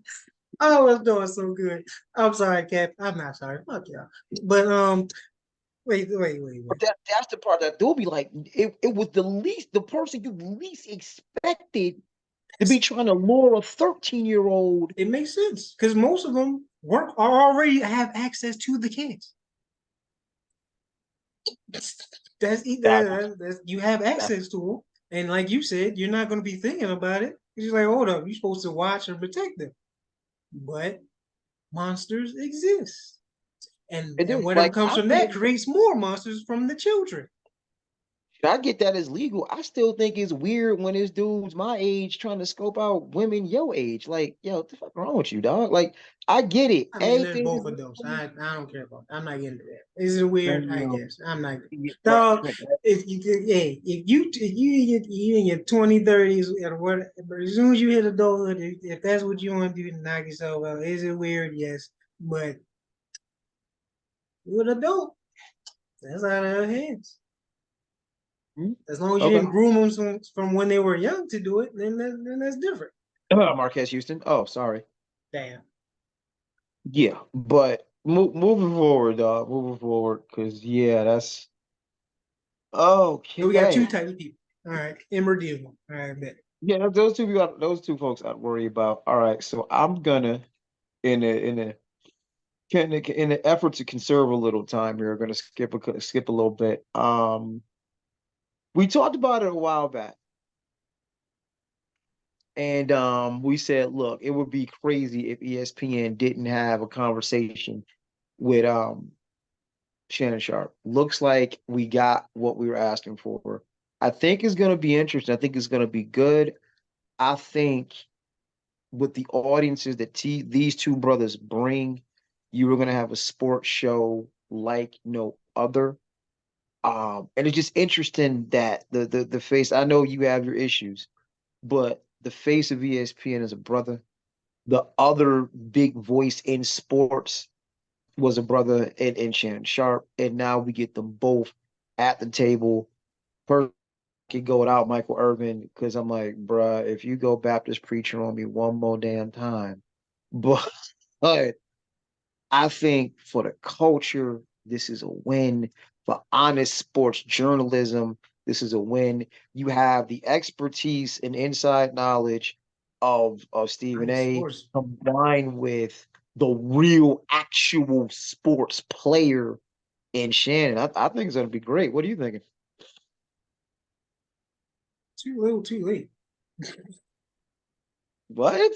I was doing so good. I'm sorry, Cap. I'm not sorry. Fuck y'all. But But wait. that's the part that they'll be like, it was the person you least expected to be trying to lure a 13-year-old. It makes sense because most of them work or already have access to the kids. That, You have that access to them, and like you said, you're not going to be thinking about it. It's just like, hold up, you're supposed to watch and protect them, but monsters exist, it and do. whatever Like comes I from think that creates more monsters from the children. I get that as legal. I still think it's weird when this dude's my age trying to scope out women your age. Like, yo, what the fuck wrong with you, dog? Like, I get it. I mean, there's Everything is both of those. I don't care about that. I'm not getting into that. Is it weird? I no, guess. I'm not. right. Dog, if you could, hey, if you in your 20, 30s or whatever, as soon as you hit adulthood, if that's what you want to do to knock yourself out, is it weird? Yes. But you're an adult. That's out of our hands. Mhm. As long as you Okay. didn't groom them from when they were young to do it, then that's different. Marquez Houston. Oh, sorry. Damn. Yeah, but moving forward, dog. Moving forward, because yeah, that's So we got okay. two types of people. All right. Irredeemable. All right, bet. Yeah, those two folks I'd worry about. All right, so I'm gonna in the effort to conserve a little time here, gonna skip a little bit. We talked about it a while back, and we said, look, it would be crazy if ESPN didn't have a conversation with Shannon Sharpe. Looks like we got what we were asking for. I think it's gonna be interesting. I think it's gonna be good. I think with the audiences that these two brothers bring, you were gonna have a sports show like no other. And it's just interesting that the face. I know you have your issues, but the face of ESPN is a brother. The other big voice in sports was a brother in Shannon Sharpe, and now we get them both at the table. First, could go without Michael Irvin because I'm like, bruh, if you go Baptist preacher on me one more damn time, but I think for the culture, this is a win. For honest sports journalism, this is a win. You have the expertise and inside knowledge of Stephen I'm A. sports. combined with the real actual sports player in Shannon. I think it's gonna be great. What are you thinking? Too little, too late. What?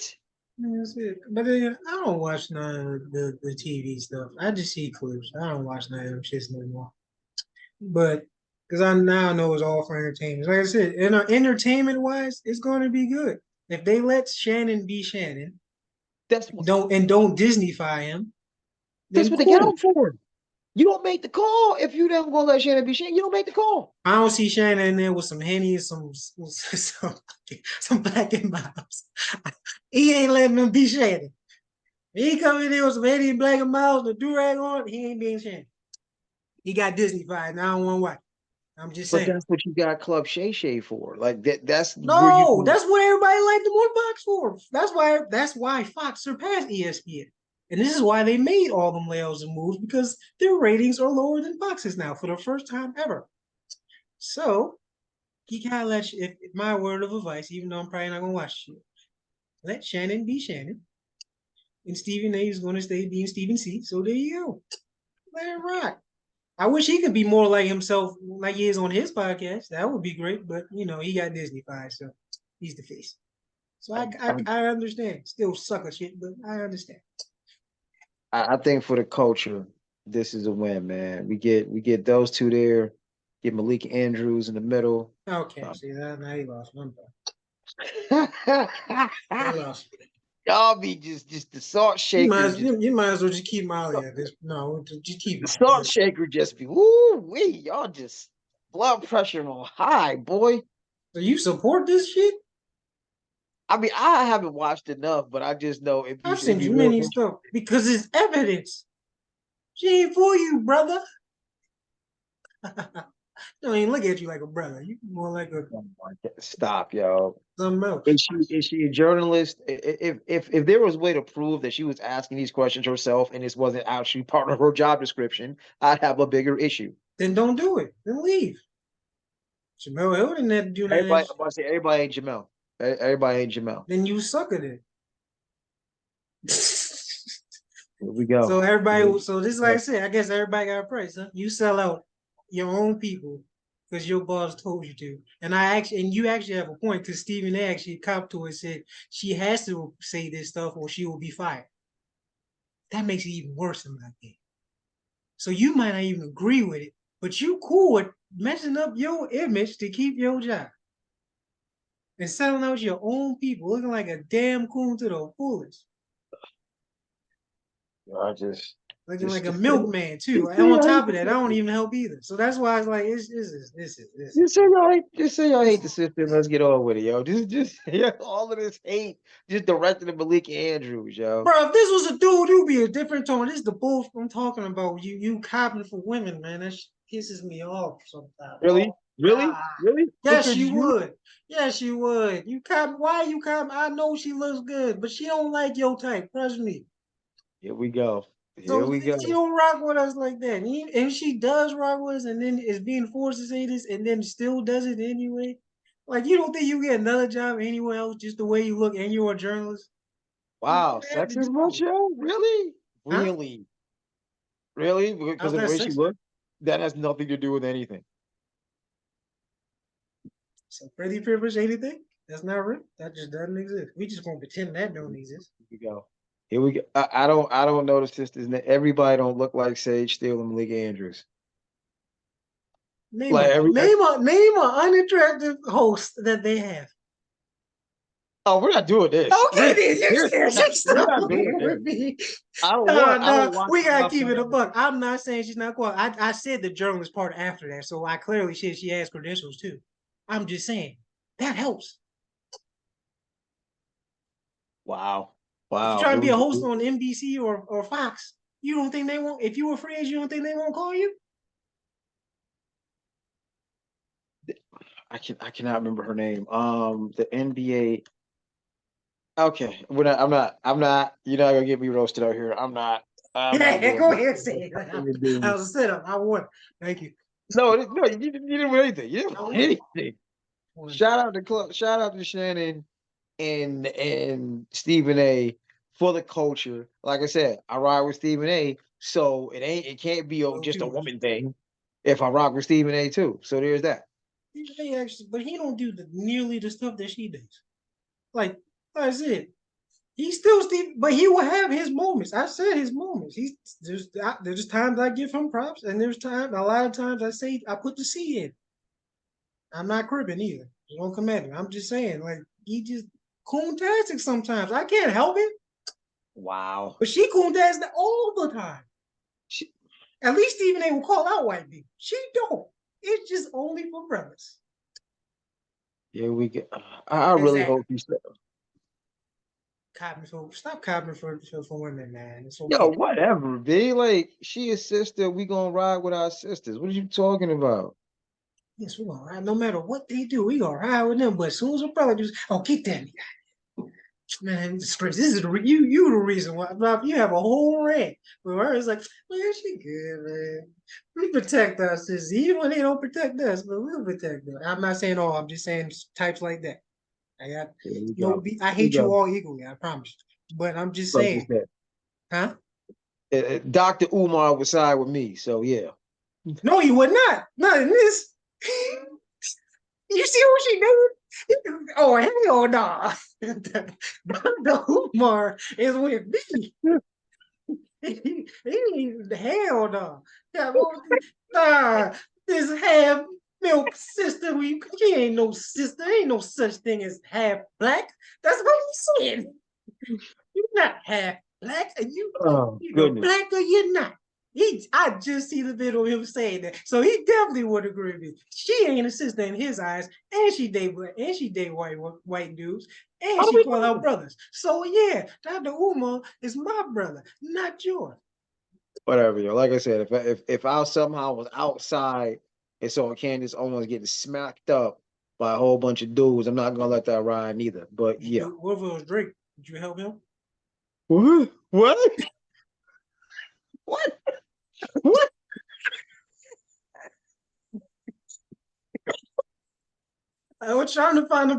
That's it. But then I don't watch none of the TV stuff. I just see clips. I don't watch none of them shits no more. But because I now know it's all for entertainment. Like I said, entertainment wise, it's going to be good. If they let Shannon be Shannon, That's what don't Disneyfy him, that's then what they got cool. him for. You don't make the call if you don't gonna let Shannon be Shannon. You don't make the call. I don't see Shannon in there with some Henny and some Black and Miles. He ain't letting them be Shannon. He come in there with some Henny and Black and Miles, the do-rag on, he ain't being Shannon. He got Disney fired, and I don't want to watch. I'm just But saying. that's what you got Club Shay Shay for. Like that's where you No, can. that's what everybody liked them on Fox for. That's why Fox surpassed ESPN. And this is why they made all them layouts and moves, because their ratings are lower than Fox's now for the first time ever. So you gotta if my word of advice, even though I'm probably not gonna watch it, let Shannon be Shannon. And Stephen A is gonna stay being Stephen C. So there you go. Let it rock. I wish he could be more like himself, like he is on his podcast. That would be great. But he got Disney five, so he's the face. So I understand. Still sucker shit, but I understand. I think for the culture, this is a win, man. We get those two there. Get Malik Andrews in the middle. Okay, see that now he lost one. He Y'all lost. be just the salt You shaker. might you might as well just keep Molly at this. No, just keep The Molly. salt shaker just be woo wee. Y'all just blood pressure on high, boy. So you support this shit? I mean, I haven't watched enough, but I just know I've it'd sent be you real many interesting. stuff because it's evidence. She ain't for you, brother. Don't even look at you like a brother. You more like a Oh my God. Stop, yo. something else. Is she a journalist? If there was a way to prove that she was asking these questions herself and this wasn't actually part of her job description, I'd have a bigger issue. Then don't do it. Then leave. Jamel Hill didn't have to do nothing. Everybody, I'm about to say everybody ain't Jamel. Everybody ain't Jamel. Then you suck at it. Here we go. So Here everybody, we so this is like I go. said, I guess everybody got a price, huh? You sell out your own people because your boss told you to. And you actually have a point because Stephen A actually copped to it and said she has to say this stuff or she will be fired. That makes it even worse in my opinion. So you might not even agree with it, but you cool with messing up your image to keep your job and selling out your own people, looking like a damn coon to the fullest. I Looking just, like a milkman too. just And say on y'all hate top the of that, I don't system. even help either. So that's why it's like this Just say y'all hate the system. Let's get on with it, yo. Just yeah, all of this hate just directed at Malik Andrews, yo. bro. If this was a dude, you'd be a different tone. This is the bullshit I'm talking about. You copping for women, man. That pisses me off sometimes. Really? Oh Really? God. Really? Yes, Because you you would. Yes, you would. You cop. Why you cop? I know she looks good, but she don't like your type. Trust me. here we go. Here So we she go. don't rock with us like that. And she does rock with us, and then is being forced to say this, and then still does it anyway. Like you don't think you get another job anywhere else just the way you look, and you're a journalist. You Wow, have to do sexism, it, show? Really? huh? Really? Really? Because How's of the that way she sexy? looked? That has nothing to do with anything. So pretty privilege, anything? That's not real. That just doesn't exist. We just gonna pretend that don't exist. Here we go. Here we go. I don't know the sisters. Everybody don't look like Sage Steele and Malik Andrews. Name Like a every name a name a unattractive host that they have. oh, we're not doing this. Okay, then you No, seriously we're stop not doing playing this. with me. I No, don't watch we gotta enough keep of it a that. buck. I'm not saying she's not qualified. I said the journalist part after that, so I clearly said she has credentials too. I'm just saying that helps. Wow. If you Wow. try to Here be we a go. host on NBC or Fox, you don't think they won't? If you were free agent, you don't think they won't call you? I cannot remember her name. The NBA. Okay, I'm not. You're not gonna get me roasted out here. I'm not Yeah, doing go it. ahead, say it. I was a setup. I won. Thank you. No, no, you didn't win anything. You I didn't win won. anything. Won. Shout out to Club. Shout out to Shannon and Stephen A. for the culture. Like I said, I ride with Stephen A. So it can't be Go just a too. woman thing. If I rock with Stephen A. too, so there's that. He actually, but he don't do nearly the stuff that she does. Like I said, he's still Steve, but he will have his moments. I said his moments. There's times I give him props, and there's time a lot of times I say I put the C in. I'm not cribbing either. You don't come at me. I'm just saying, like he just coontastic sometimes. I can't help it, Wow. but she coontastic all the time. At least Stephen A. will call out white people. She don't. It's just only for brothers. Here we go. I really Exactly. hope you stop. Stop copying for women, man. It's Yo, okay. whatever, B. Like, she a sister. We gonna ride with our sisters. What are you talking about? Yes, we're gonna ride. No matter what they do, we gonna ride with them. But as soon as a brother does, oh, kick that. Man, this is you the reason why, Bob. You have a whole rant where her is like, man, she good, man. We protect our sisters, even when they don't protect us, but we'll protect them. I'm not saying all. I'm just saying types like that. I got Here we no. go. I Here we hate you go. all equally. I promise. But I'm just Like you saying, said, huh? Dr. Umar would side with me. So yeah. No, you would not. Not in this. You see what she did? Oh, hell no. Dr. Umar is with me. Hell no. Nah, this half milk sister, she ain't no sister. Ain't no such thing as half black. That's what you said. You're not half black. You Oh either goodness. black or you're not. I just see the video of him saying that, so he definitely would agree with me. She ain't a sister in his eyes, and she date white dudes, and How do she we call out know? brothers. So yeah, Dr. Umar is my brother, not yours. Whatever, yo. Like I said, if I somehow was outside and saw Candace Owens getting smacked up by a whole bunch of dudes, I'm not gonna let that ride neither. But yeah. What if it was Drake? Would you help him? What? What? What? What? I was trying to find a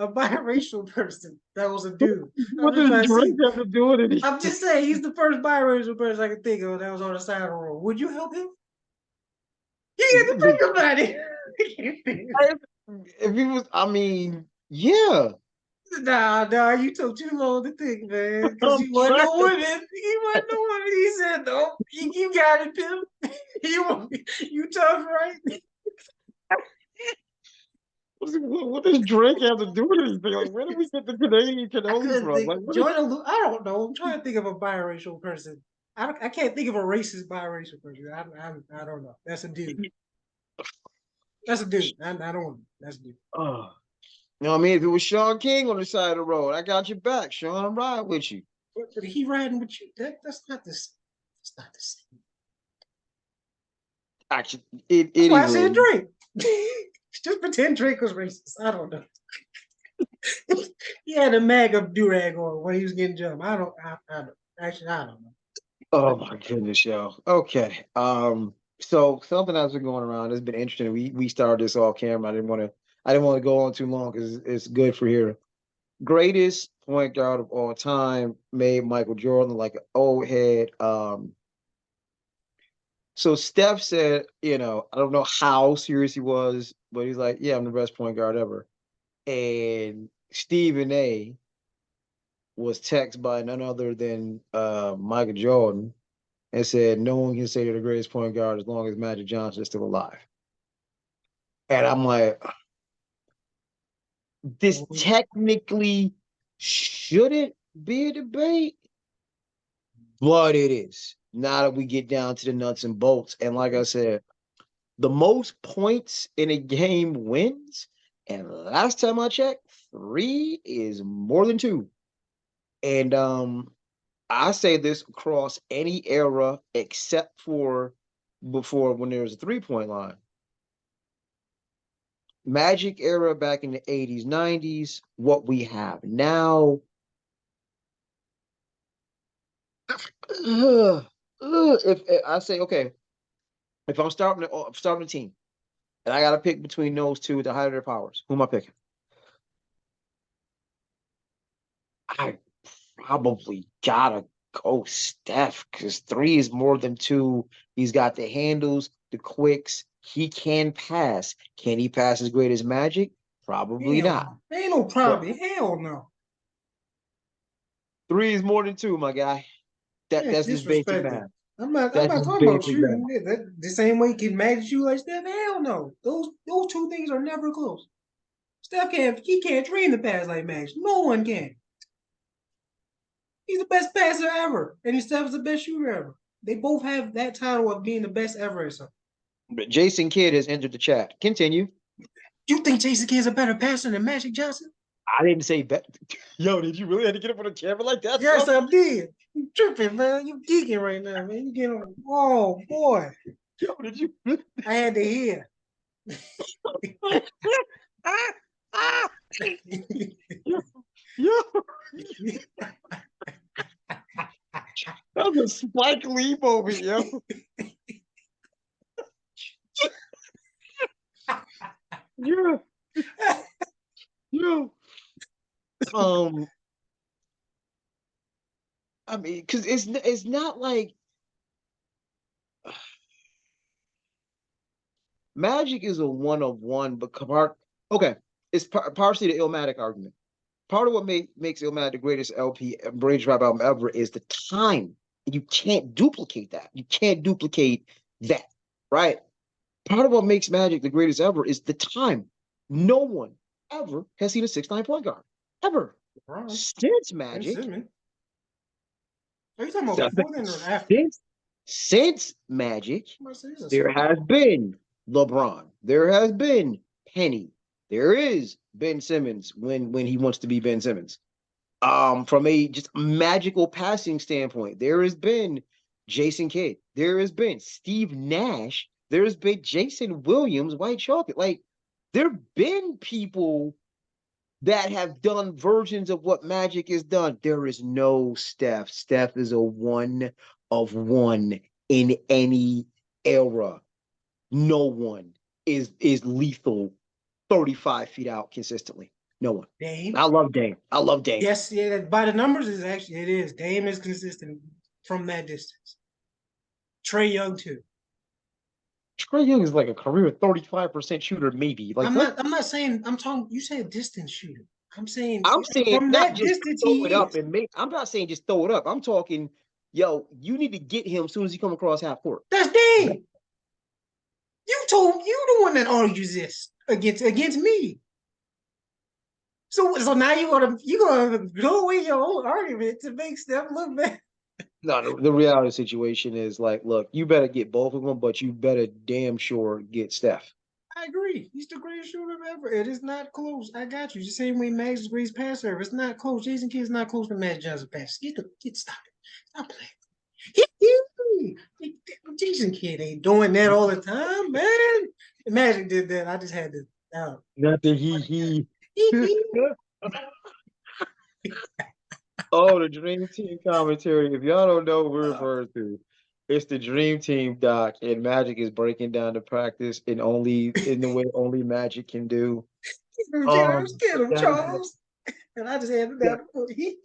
biracial person that was a dude. I'm What just does trying to Drake see. have to do with it? I'm just saying he's the first biracial person I can think of that was on the side of the road. Would you help him? You get to think about it. If he was, I mean, yeah. Nah, you took too long to think, man. Because I'm you wasn't trying no to. women. You wasn't no women. He said, no, you got it, Pim. You tough, right? What does Drake have to do with anything? Like, where did we get the Canadian I cannoli couldn't from? think. Like, what is? I don't know. I'm trying to think of a biracial person. I can't think of a racist biracial person. I don't know. That's a dude. That's a dude. I don't know. That's a dude. Oh, you know what I mean? If it was Sean King on the side of the road, I got your back, Sean. I'm riding with you. But he riding with you. That's not this. That's not the same. Actually, That's it why is I what it said is. Drake. Just pretend Drake was racist. I don't know. He had a MAGA durag on when he was getting jumped. I don't. Actually, I don't know. Oh But my goodness, yo. Okay. So something that's been going around has been interesting. We started this off camera. I didn't want to go on too long because it's good for here. Greatest point guard of all time made Michael Jordan like an old head. So Steph said, I don't know how serious he was, but he's like, yeah, I'm the best point guard ever. And Stephen A was texted by none other than Michael Jordan and said, no one can say they're the greatest point guard as long as Magic Johnson is still alive. And I'm like, this technically shouldn't be a debate, but it is. Now that we get down to the nuts and bolts. And like I said, the most points in a game wins. And last time I checked, 3 is more than 2. And I say this across any era except for before when there was a 3-point line. Magic era back in the 80s, 90s, what we have now. If I say, okay, if I'm starting a team and I got to pick between those two at the height of their powers, who am I picking? I probably gotta go Steph because 3 is more than 2. He's got the handles, the quicks. He can pass. Can he pass as great as Magic? Probably hell not. no. Ain't no But problem. Hell no. 3 is more than 2, my guy. That's That's just basic disrespectful. math. I'm That's not just talking about basic math. shooting. The same way he can match you like Steph. Hell no. Those two things are never close. Steph can't dream to pass like Max. No one can. He's the best passer ever, and Steph's the best shooter ever. They both have that title of being the best ever or something. But Jason Kidd has entered the chat. Continue. You think Jason Kidd's a better passer than Magic Johnson? I didn't say bet. Yo, did you really have to get up on the camera like that? Yes, I did. You tripping, man. You geeking right now, man. You getting, oh boy. Yo, did you? I had to hear. Yo, that was a Spike Lee moment, yo. Yeah. Yeah. I mean, because it's not like Magic is a one of one, but okay, it's partially the Illmatic argument. Part of what makes Illmatic the greatest LP Brain Trap album ever is the time. You can't duplicate that. You can't duplicate that, right? Part of what makes Magic the greatest ever is the time. No one ever has seen a 6'9" point guard ever since Magic. Are you talking about before then or after? Since Magic, there has been LeBron. There has been Penny. There is Ben Simmons when he wants to be Ben Simmons. From a just magical passing standpoint, there has been Jason Kidd. There has been Steve Nash. There has been Jason Williams, White Chocolate. Like, there have been people that have done versions of what Magic has done. There is no Steph. Steph is a one of one in any era. No one is lethal 35 feet out consistently. No one. Dame. I love Dame. Yes, yeah, by the numbers it is. Dame is consistent from that distance. Trae Young too. Trae Young is like a career 35% shooter, maybe. Like, I'm not saying I'm talking. You said distance shooter. I'm saying from that distance throw it up and make. I'm not saying just throw it up. I'm talking, yo, you need to get him as soon as you come across half court. That's Dame. You the one that argues this against me. So now you're gonna go away your own argument to make Steph look bad. No, the reality situation is like, look, you better get both of them, but you better damn sure get Steph. I agree. He's the greatest shooter ever. It is not close. I got you. The same way Magic's the greatest passer ever. It's not close. Jason Kidd's not close to Magic Johnson pass. Stop it. Stop playing. Jason Kidd ain't doing that all the time, man. Magic did that. I just had to. Not that he. Oh, the Dream Team commentary. If y'all don't know what we're referring to, it's the Dream Team doc, and Magic is breaking down the practice in the way only Magic can do. Get him, Charles. And I just had to put he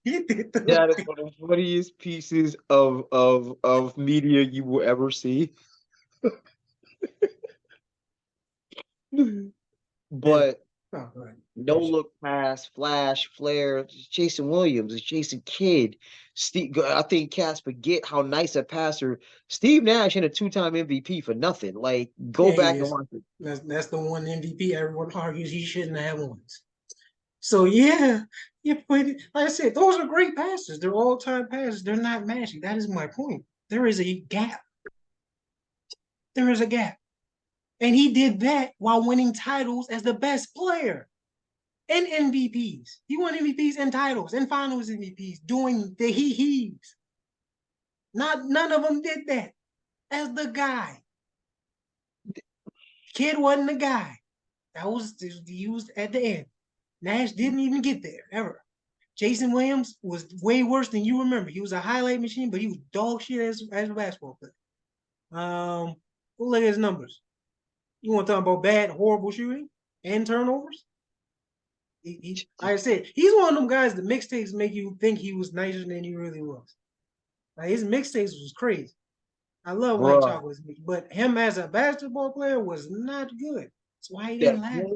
did that is one of the funniest pieces of media you will ever see. But no look pass, flash, flare. Jason Williams, Jason Kidd. Steve, I think cats forget how nice a passer. Steve Nash in a 2-time MVP for nothing. Like, go back and watch it. That's the one MVP everyone argues he shouldn't have won. So yeah, but like I said, those are great passes. They're all-time passes. They're not Magic. That is my point. There is a gap. There is a gap. And he did that while winning titles as the best player and MVPs. He won MVPs and titles and finals MVPs doing the he's. None of them did that as the guy. Kidd wasn't the guy. That was used at the end. Nash didn't even get there ever. Jason Williams was way worse than you remember. He was a highlight machine, but he was dog shit as a basketball player. We'll look at his numbers. You want to talk about bad, horrible shooting and turnovers? Like I said, he's one of them guys that mixtapes make you think he was nicer than he really was. Like, his mixtapes was crazy. I love White Chocolate, but him as a basketball player was not good. That's why he didn't last.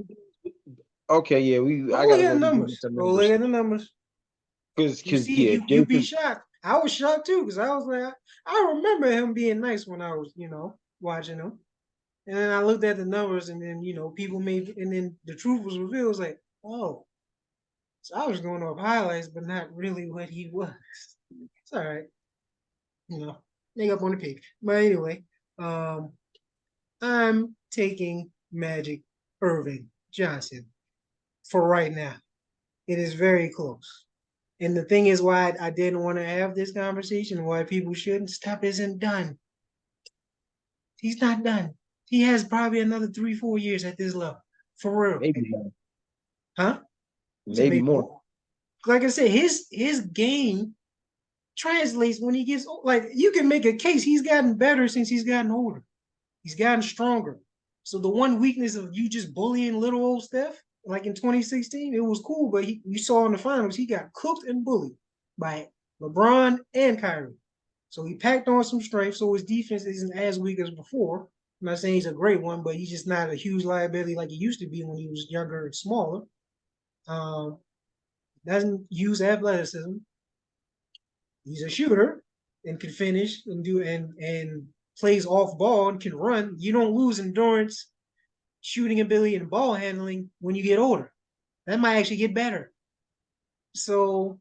Okay, yeah, I gotta look at the numbers. Go look at the numbers. Because you'd be shocked. I was shocked too, because I was like, I remember him being nice when I was, watching him. And then I looked at the numbers, and then people made, and then the truth was revealed. It was like, oh, so I was going off highlights, but not really what he was. It's all right, They up on the page. But anyway, I'm taking Magic Irving Johnson for right now. It is very close. And the thing is why I didn't want to have this conversation, why people shouldn't stop isn't done. He's not done. He has probably another 3, 4 years at this level. For real. Maybe more. Huh? So Maybe maybe more. more. Like I said, his game translates when he gets like you can make a case he's gotten better since he's gotten older. He's gotten stronger. So the one weakness of you just bullying little old Steph, like in 2016, it was cool, but you saw in the finals he got cooked and bullied by LeBron and Kyrie. So he packed on some strength, so his defense isn't as weak as before. I'm not saying he's a great one, but he's just not a huge liability like he used to be when he was younger and smaller. Um, doesn't use athleticism. He's a shooter and can finish and do and plays off ball and can run. You don't lose endurance, shooting ability, and ball handling when you get older. That might actually get better. So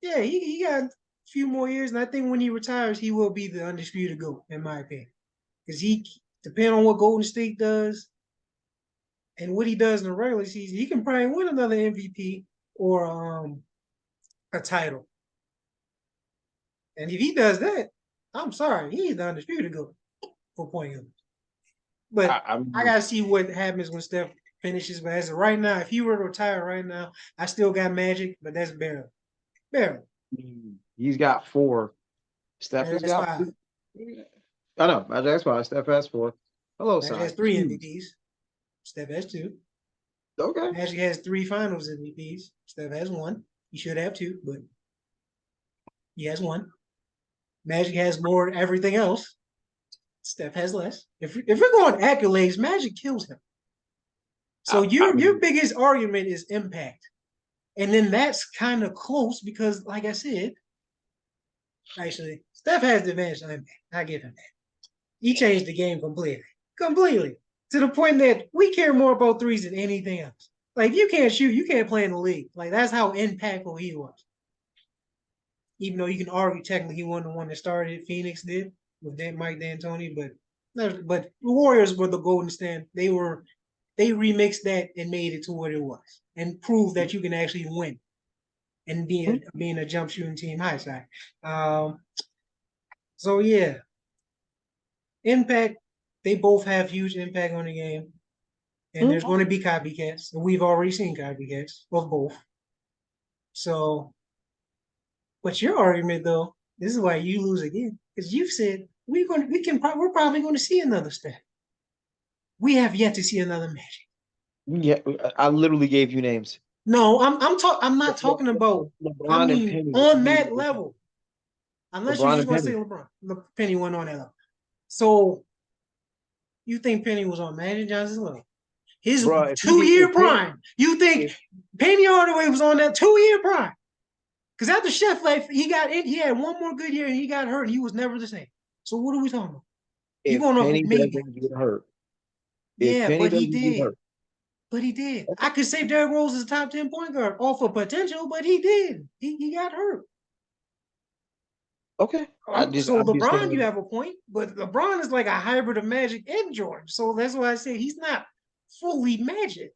yeah, he got a few more years, and I think when he retires, he will be the undisputed GOAT, in my opinion. Because he, depending on what Golden State does and what he does in the regular season, he can probably win another MVP or a title. And if he does that, I'm sorry, he's the undisputed GOAT for point guards. But I gotta see what happens when Steph finishes. But as of right now, if he were to retire right now, I still got Magic, but that's barely. Barely. He's got 4. Steph has That's got 5. I know. That's 5. Steph has 4. Hello, Magic side. has 3 MVPs. Steph has 2. Okay. Magic has 3 Finals MVPs. Steph has 1. He should have 2, but he has 1. Magic has more everything else. Steph has less. If we're going accolades, Magic kills him. So your biggest argument is impact. And then that's kind of close because, like I said, actually, Steph has the advantage on impact. I give him that. He changed the game completely. Completely. To the point that we care more about threes than anything else. Like, if you can't shoot, you can't play in the league. Like, that's how impactful he was. Even though you can argue technically he wasn't the one that started, Phoenix did with Mike D'Antoni, but the Warriors were the golden stand. They remixed that and made it to what it was and proved that you can actually win and being a jump shooting team high side. So yeah, impact. They both have huge impact on the game, and there's going to be copycats, and we've already seen copycats of both. So, what's your argument though? This is why you lose again because you've said we're probably going to see another step. We have yet to see another Magic. Yeah, I literally gave you names. No, I'm not talking about LeBron I and mean Penny. on that level. Unless you're LeBron just and going to say Penny. LeBron. Penny went on that level. So you think Penny was on Magic Johnson's level? His Bruh, 2-year prime. You think Penny Hardaway was on that 2-year prime? Because after Chef life, he had one more good year and he got hurt and he was never the same. So what are we talking about? If Penny doesn't get hurt. Yeah, but he did. But he did. I could say Derrick Rose is a top 10 point guard off of potential, but he did. He got hurt. Okay. So LeBron, you have a point, but LeBron is like a hybrid of Magic and Jordan. So that's why I say he's not fully Magic.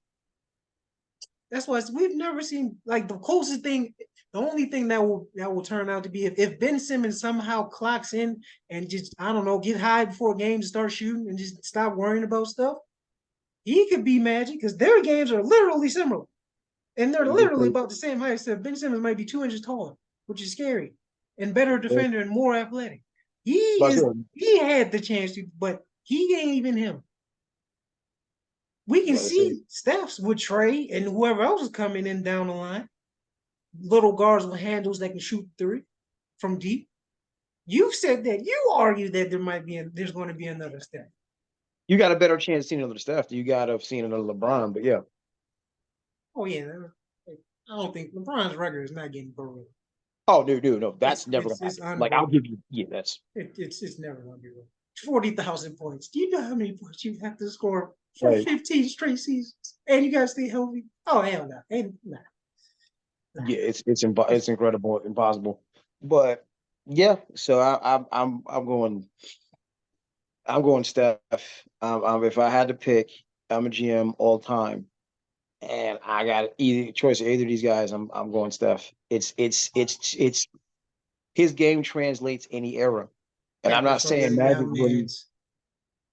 That's why we've never seen like the closest thing. The only thing that will turn out to be if Ben Simmons somehow clocks in and just I don't know get high before games start shooting and just stop worrying about stuff, he could be Magic because their games are literally similar, and they're literally about the same height. Except Ben Simmons might be 2 inches taller, which is scary, and better defender and more athletic. He had the chance to, but he ain't even him. We can see Steph's with Trey and whoever else is coming in down the line. Little guards with handles that can shoot 3 from deep. You've said that. You argue that there's going to be another Steph. You got a better chance of seeing another Steph than you got of seeing another LeBron, but yeah. Oh yeah, I don't think LeBron's record is not getting broken. Oh no, that's never gonna happen. Like I'll give you that's it's never gonna be broken. 40,000 points. Do you know how many points you have to score for 15 straight seasons? And you gotta stay healthy. Oh hell no. Yeah, it's incredible, impossible. But Yeah, so I'm going Steph. If I had to pick, I'm a GM all time, and I got either choice of either of these guys. I'm going Steph. It's his game translates any era, and Right, I'm but not from saying this Magic young wouldn't. man's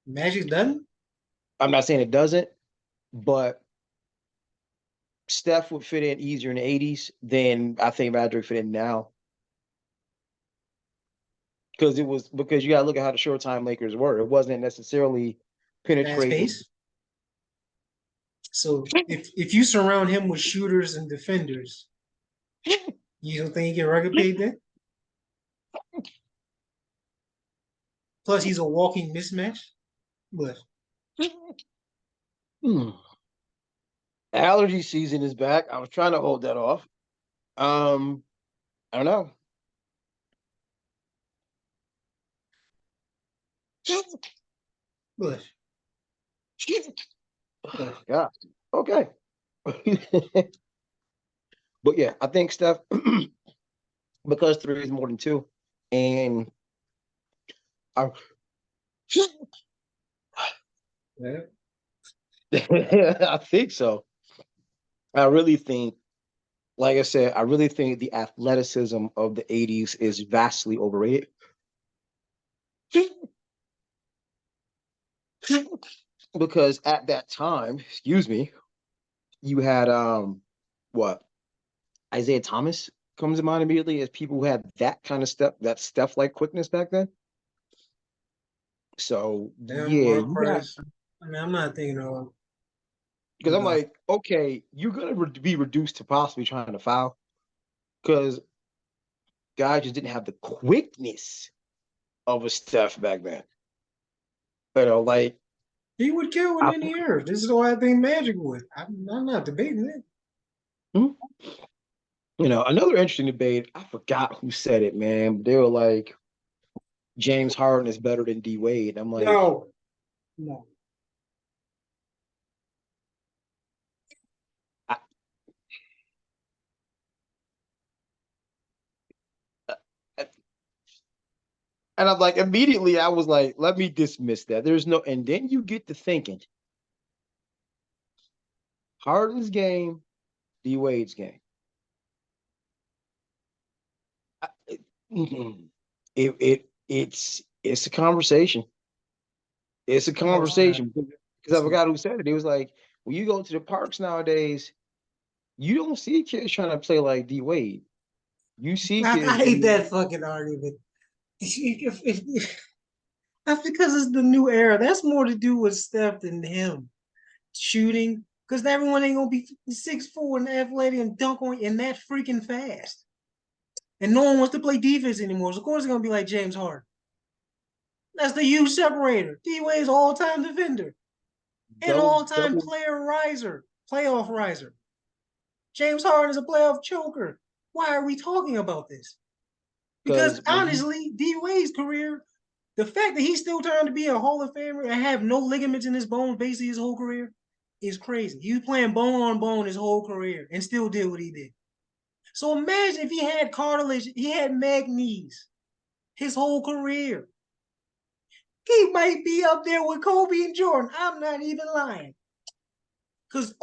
Magic done. I'm not saying it doesn't, but Steph would fit in easier in the '80s than I think Magic fit in now. Because you got to look at how the Showtime Lakers were. It wasn't necessarily Fast penetrating. pace. So if you surround him with shooters and defenders, you don't think he can record paid then? Plus, he's a walking mismatch. But Hmm. Allergy season is back. I was trying to hold that off. Um, I don't know. but but Yeah. Okay. But yeah, I think Steph because three is more than two, and I, yeah. I think so. I really think, like I said, I really think the athleticism of the '80s is vastly overrated. Because at that time, excuse me, you had what Isaiah Thomas comes to mind immediately as people who had that kind of stuff, that stuff like quickness back then. So Damn, yeah, Mark you got Price. I mean, I'm not thinking of because I'm the like, okay, you're gonna be reduced to possibly trying to foul because guys just didn't have the quickness of a Steph back then. Like he would kill in I, any era. This is why I think Magic would. I'm not debating it. hmm? Another interesting debate. I forgot who said it, man. They were like, James Harden is better than D Wade. I'm like, No, no. I, I, and I'm like, immediately I was like, let me dismiss that. There's no, and then you get to thinking Harden's game, D Wade's game. It, mhm. it's a conversation. It's a No, it's not. conversation because I It's not. forgot who said it. It was like when you go to the parks nowadays, you don't see kids trying to play like D Wade. You see I kids. hate that fucking argument. That's because it's the new era. That's more to do with Steph than him shooting. Because everyone ain't gonna be 6'4" and athletic and dunk on and that freaking fast. And no one wants to play defense anymore. So of course it's gonna be like James Harden. That's the huge separator. D Wade's all-time defender and double all-time double player riser, playoff riser. James Harden is a playoff choker. Why are we talking about this? Because because when you honestly, D Wade's career, the fact that he's still trying to be a Hall of Famer and have no ligaments in his bones basically his whole career is crazy. He was playing bone on bone his whole career and still did what he did. So imagine if he had cartilage, he had mag knees his whole career. He might be up there with Kobe and Jordan. I'm not even lying. Because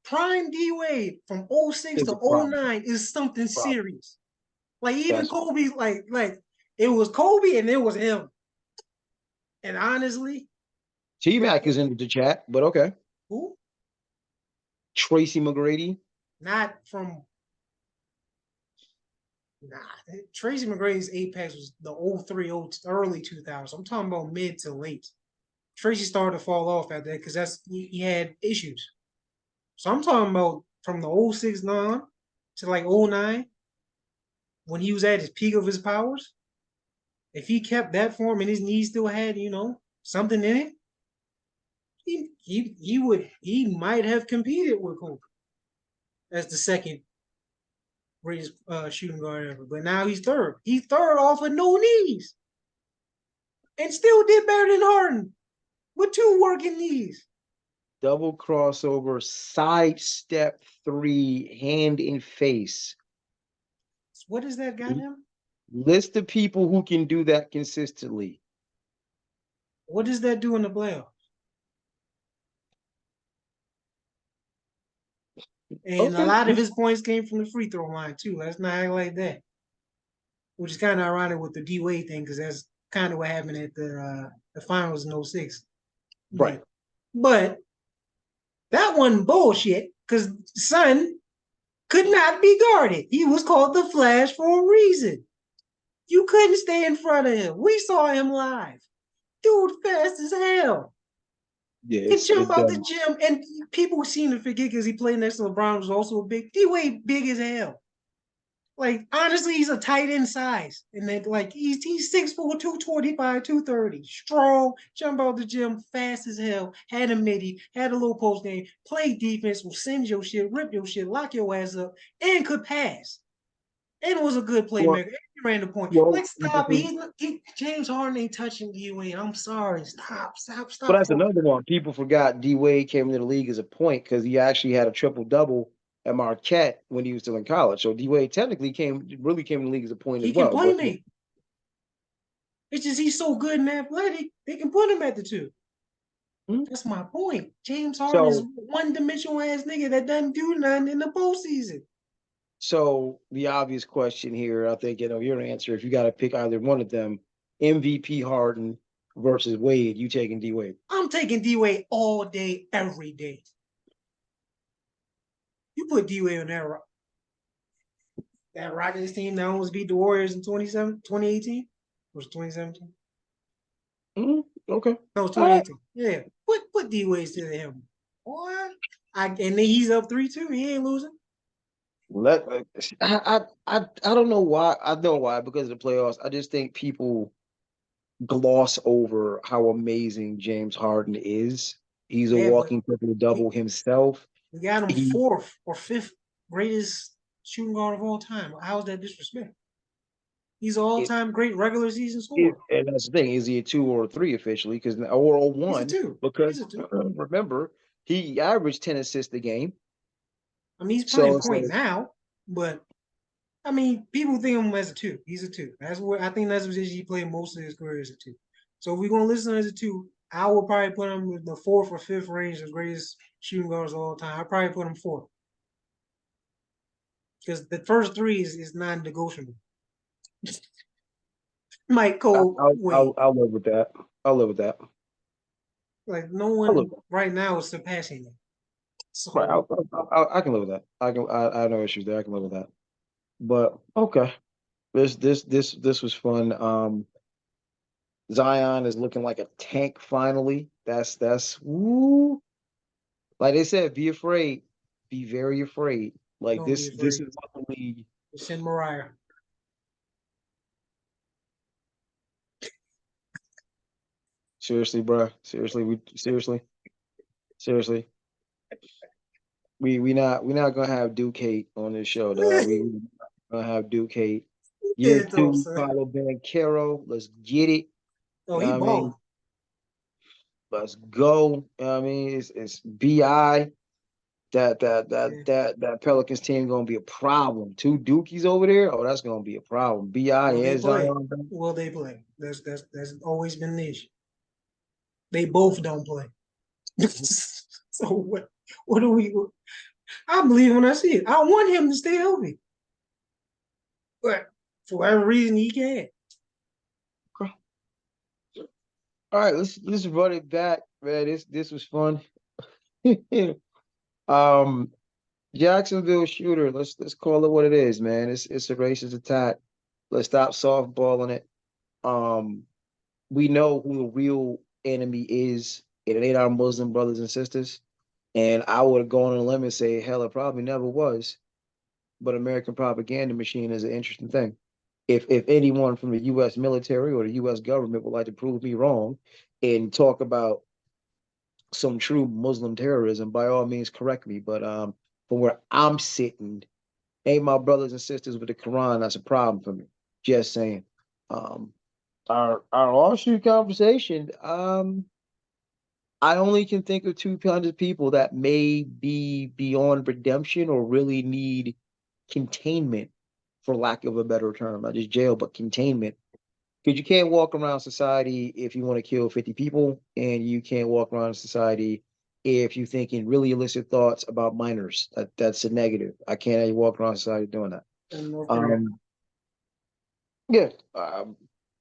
prime D Wade from '06 is to a problem. '09 is something Problem. serious. Like even That's Kobe's like it was Kobe and it was him. And honestly, T that Mac is in the chat, but okay. who? Tracy McGrady. Not from nah. Tracy McGrady's apex was the '03, early 2000s. I'm talking about mid to late. Tracy started to fall off after that because he had issues. So I'm talking about from the '06 9 to like '09 when he was at his peak of his powers. If he kept that form and his knees still had, something in it, he might have competed with Kobe as the second greatest shooting guard ever. But now he's third. He's third off of no knees and still did better than Harden with two working knees. Double crossover, sidestep three, hand in face. What does that got him? List the people who can do that consistently. What does that do in the playoffs? And a Okay. lot of his points came from the free throw line too. Let's not act like that. Which is kind of ironic with the D Wade thing because that's kind of what happened at the finals in '06. Right. But that wasn't bullshit because Son could not be guarded. He was called the Flash for a reason. You couldn't stay in front of him. We saw him live. Dude, fast as hell. Yeah, Can it's jump out the done. gym, and people seem to forget because he played next to LeBron, was also a big D-Wade, big as hell. Like honestly, he's a tight end size, and then like he's 6'4", 225, 230, strong, jump out the gym, fast as hell. Had a midi, had a little post game, played defense, will send your shit, rip your shit, lock your ass up, and could pass. And was a good Well, playmaker. And he ran the point. well, Like stop it. James Harden ain't touching you. I'm sorry. but Stop. that's another one. People forgot D Wade came into the league as a point because he actually had a triple double at Marquette when he was still in college. So D Wade technically really came in the league as a point as He can well. play But me. It's just he's so good and athletic, they can put him at the two. hmm? That's my point. James Harden is so one-dimensional ass nigga that doesn't do nothing in the postseason. so the obvious question here, I think your answer. If you got to pick either one of them, MVP Harden versus Wade, you taking D Wade. I'm taking D-Wade all day, every day. You put D-Wade on that Rockets team that almost beat the Warriors in 2018? Was it 2017? Okay. No, it was All right. 2018. Yeah. Put D-Wade to him. What? And then he's up 3-2. He ain't losing. Let I don't know why. I know why because of the playoffs. I just think people gloss over how amazing James Harden is. He's a Yeah, but walking triple double he, himself. we got him He fourth or fifth greatest shooting guard of all time. How's that disrespect? He's an it, all-time great regular season scorer. and that's the thing. Is he a two or a three officially? Because or a He's a one two. He's because a two. remember he averaged 10 assists a game. I mean, he's So playing it's point like now, but I mean, people think of him as a two. He's a two. That's what I think. That's what he played most of his career as a two. So if we're gonna listen as a two, I would probably put him in the fourth or fifth range of greatest shooting guards of all time. I probably put him fourth because the first three is non-negotiable. Mike Cole, wait, I'll live with that. I'll live with that. like no I'll live one with that. right now is surpassing him. Right. So I can live with that. I have no issues there. I can live with that. But okay. This was fun. Zion is looking like a tank finally. That's woo. Like they said, be afraid. Be very afraid. Like don't be this afraid. is what the league. Send Mariah. Seriously, bro. Seriously. We not gonna have Duke hate on this show, dog. We gonna have Duke hate. Year Yeah, though, two, son. Paolo Banchero. Let's get it. Oh, You know he what I mean? balling. Let's go. You know what I mean? It's BI. Yeah. That Pelicans team gonna be a problem. Two Dookies over there. Oh, that's gonna be a problem. Bi Will they and play? Zion. Will they play? That's always been the issue. They both don't play. So what do we I believe when I see it. I want him to stay healthy. But for whatever reason he can't. All right, let's run it back, man. This was fun. um, Jacksonville shooter. Let's call it what it is, man. It's a racist attack. Let's stop softballing it. Um, we know who the real enemy is. It ain't our Muslim brothers and sisters. And I would have gone on a limb and say, hell, it probably never was. But American propaganda machine is an interesting thing. If anyone from the U.S. military or the U.S. government would like to prove me wrong and talk about some true Muslim terrorism, by all means, correct me. But from where I'm sitting, ain't my brothers and sisters with the Quran. That's a problem for me. Just saying. Um, our offshoot conversation. I only can think of 200 people that may be beyond redemption or really need containment for lack of a better term, not just jail, but containment. Because you can't walk around society if you want to kill 50 people, and you can't walk around society if you're thinking really illicit thoughts about minors. That's a negative. I can't have you walk around society doing that. And North Korea. Um, yeah.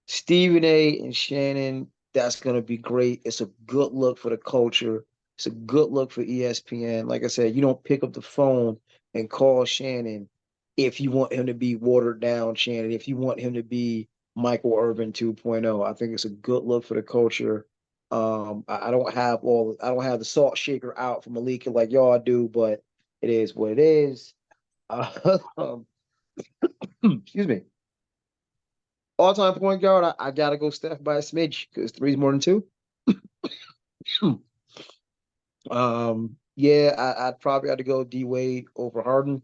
Stephen A. and Shannon, that's gonna be great. It's a good look for the culture. It's a good look for ESPN. Like I said, you don't pick up the phone and call Shannon if you want him to be watered down Shannon, if you want him to be Michael Irvin 2.0. I think it's a good look for the culture. I don't have the salt shaker out for Malika like y'all do, but it is what it is. Excuse me. All-time point guard, I gotta go Steph by a smidge because three's more than two. Yeah, I'd probably have to go D Wade over Harden.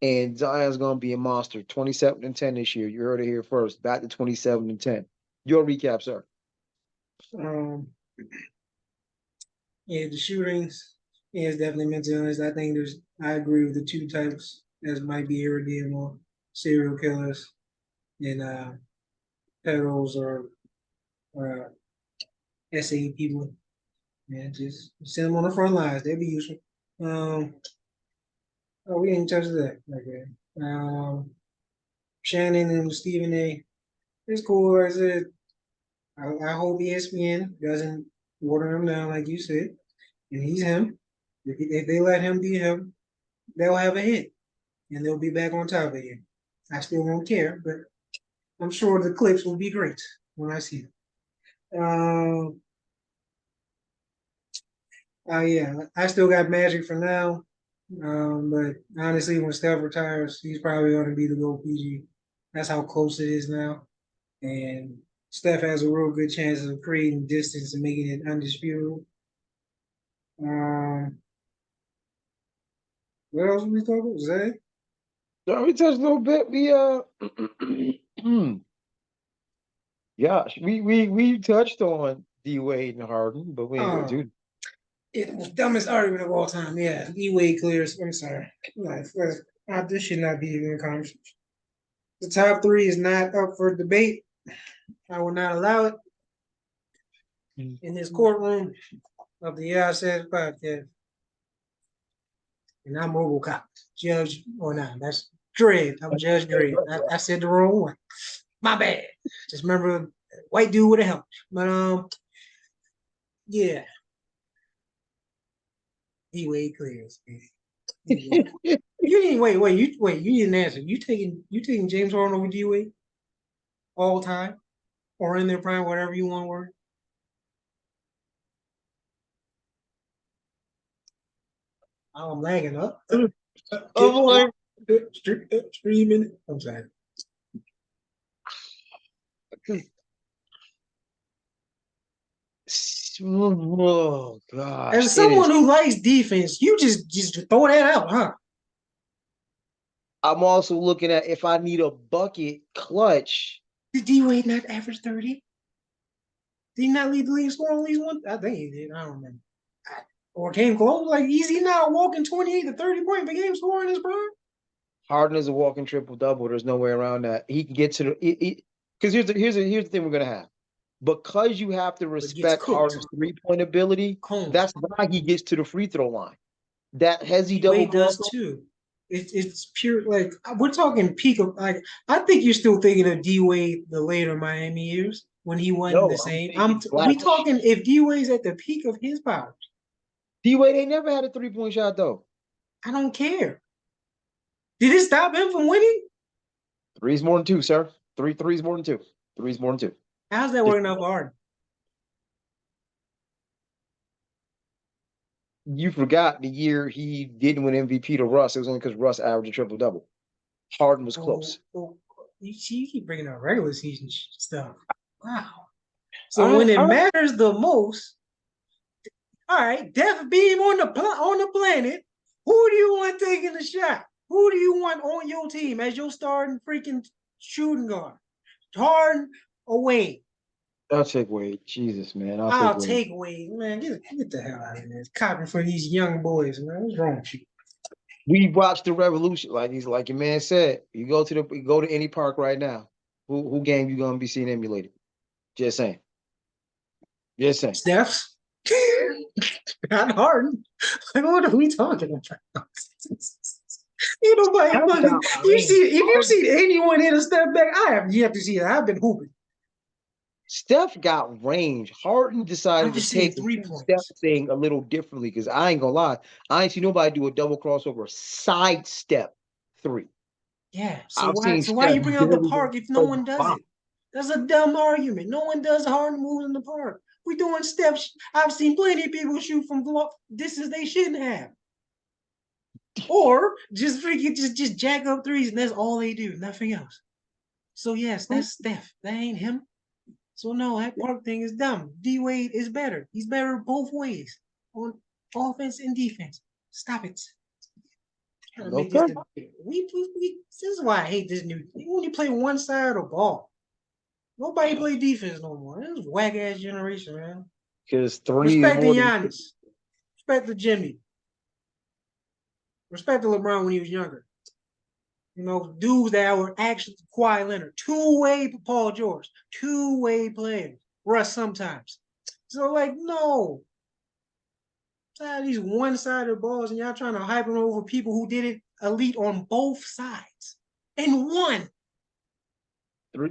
And Zion's gonna be a monster. 27-10 this year. You heard it here first. Back to 27-10. Your recap, sir. Um, yeah, the shootings. Yeah, it's definitely mental illness. I think I agree with the two types as might be irredeemable: serial killers and pedos or SA people. Man, just send them on the front lines. They'd be useful. Um, oh, we didn't touch that. Okay. Shannon and Stephen A. It's cool. Like I said, I hope ESPN doesn't water him down like you said, and he's him. If they let him be him, they'll have a hit, and they'll be back on top of you. I still won't care, but I'm sure the clips will be great when I see them. Yeah, I still got Magic for now. But honestly, when Steph retires, he's probably going to be the GOAT PG. That's how close it is now. And Steph has a real good chance of creating distance and making it undisputable. Um, what else were we talking about? Zay? So we touched a little bit. Gosh, we touched on D Wade and Harden, but we ain't go Oh, to. the dumbest argument of all time. Yeah, E-Wade clears. I'm sorry. This should not be even a conversation. The top three is not up for debate. I will not allow it in this courtroom of the Yeah I Said podcast. And I'm Robocop, Judge or not. That's Dredd. I'm Judge Dredd. I said the wrong one. My bad. Just remember, white dude with a helmet. But yeah, he way clears. You didn't wait. You didn't answer. You taking James Harden over D Wade all time or in their prime, whatever you want word. I'm lagging up. I'm like, Streaming. I'm sorry. oh gosh, As it is. someone who likes defense, you just throw that out, huh? I'm also looking at if I need a bucket clutch. Did D Wade not average 30? Did he not lead the league scoring at least one? I think he did. I don't remember. Or came close. Like, easy now, walking 28 to 30 points per game scoring his prime. Harden is a walking triple double. There's no way around that. He can get to the because here's the thing we're gonna have. Because you have to respect Harden's 3-point ability, that's why he gets to the free throw line. That hezzy double does too. It's pure, like, we're talking peak of, like, I think you're still thinking of D Wade the later Miami years when he wasn't the same. We talking if D Wade's at the peak of his powers. D Wade ain't never had a 3-point shot though. I don't care. Did it stop him from winning? Three's more than two, sir. Three's more than two. Three's more than two. How's that working out for Harden? You forgot the year he didn't win MVP to Russ. It was only because Russ averaged a triple double. Harden was close. You keep bringing up regular season stuff. Wow. So when it matters the most, all right, death beam on the planet. Who do you want taking the shot? Who do you want on your team as your starting freaking shooting guard? Harden or Wade? I'll take Wade. Jesus, man. I'll take Wade. Man, get the hell out of here. It's copying for these young boys, man. What's wrong with you? We watched the revolution, like your man said. You go to any park right now. Who game you gonna be seeing emulated? Just saying. Just saying. Steph's not Harden. Like, what are we talking about? You nobody Steph fucking. got You range. see, if you see anyone hit a step back, I have yet to see that. I've been hooping. Steph got range. Harden I'm decided to just saying take the 2 step 3 points. thing a little differently because I ain't gonna lie. I ain't see nobody do a double crossover sidestep three. Yeah. So I've why? seen So why Steph you bring up the barely park if no over one does bomb. it? That's a dumb argument. No one does Harden moves in the park. We doing steps. I've seen plenty of people shoot from distance they shouldn't have. Or just freaking just jack up threes and that's all they do, nothing else. So yes, that's Steph. That ain't him. So no, that Park thing is dumb. D Wade is better. He's better both ways on offense and defense. Stop it. Trying to make this Okay. debate. This is why I hate this new. You only play one side of the ball. Nobody play defense no more. This is whack ass generation, man. Because three is Respect the more than Giannis. Respect the Jimmy. Respect the LeBron when he was younger. You know, dudes that were actually Kawhi Leonard, two-way Paul George, two-way players. Russ sometimes. So like, no. Tired of these one-sided balls, and y'all trying to hype them over people who did it elite on both sides and won.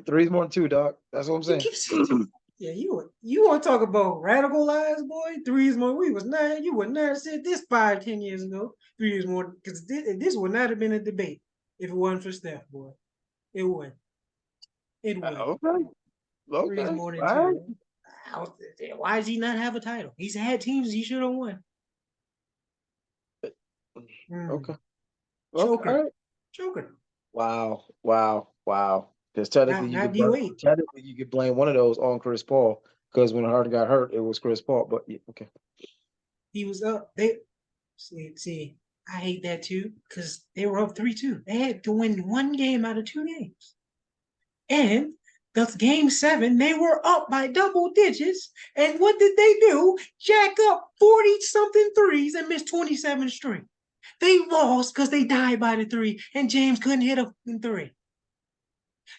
three's more than two, dog. That's what I'm You saying. keep saying, yeah, you want to talk about radicalized boy? Threes more. We was not. You would not have said this 5, 10 years ago. 3 is more because this would not have been a debate if it wasn't for Steph, boy. It would. It would. Okay. Three is Okay. more than All right. two. Why does he not have a title? He's had teams he should have won. Okay. Okay. All Choker. right. Choker. Wow. Wow. Wow. Because Not D Wade. technically you could blame one of those on Chris Paul because when Harden got hurt, it was Chris Paul. But yeah, okay. He was up. They see. I hate that too because they were up 3-2. They had to win one game out of 2 games, and the game 7 they were up by double digits. And what did they do? Jack up 40 something threes and miss 27 straight. They lost because they died by the three, and James couldn't hit a three.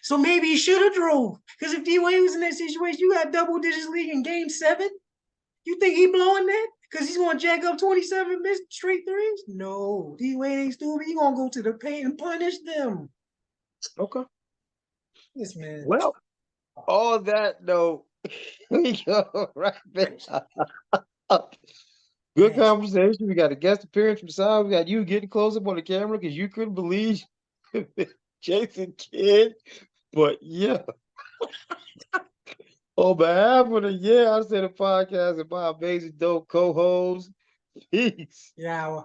So maybe he should have drove. Because if D Wade was in that situation, you got double digits league in game 7. You think he blowing that? Because he's going to jack up 27 missed straight threes? No. D Wade ain't stupid. He going to go to the paint and punish them. Okay. This man. Well, all that though, we go right back. Good Yes. conversation. We got a guest appearance from the side. We got you getting close up on the camera because you couldn't believe Jason Kidd. But yeah, on behalf of the I said the podcast and my amazing dope co-host. Peace. Yeah.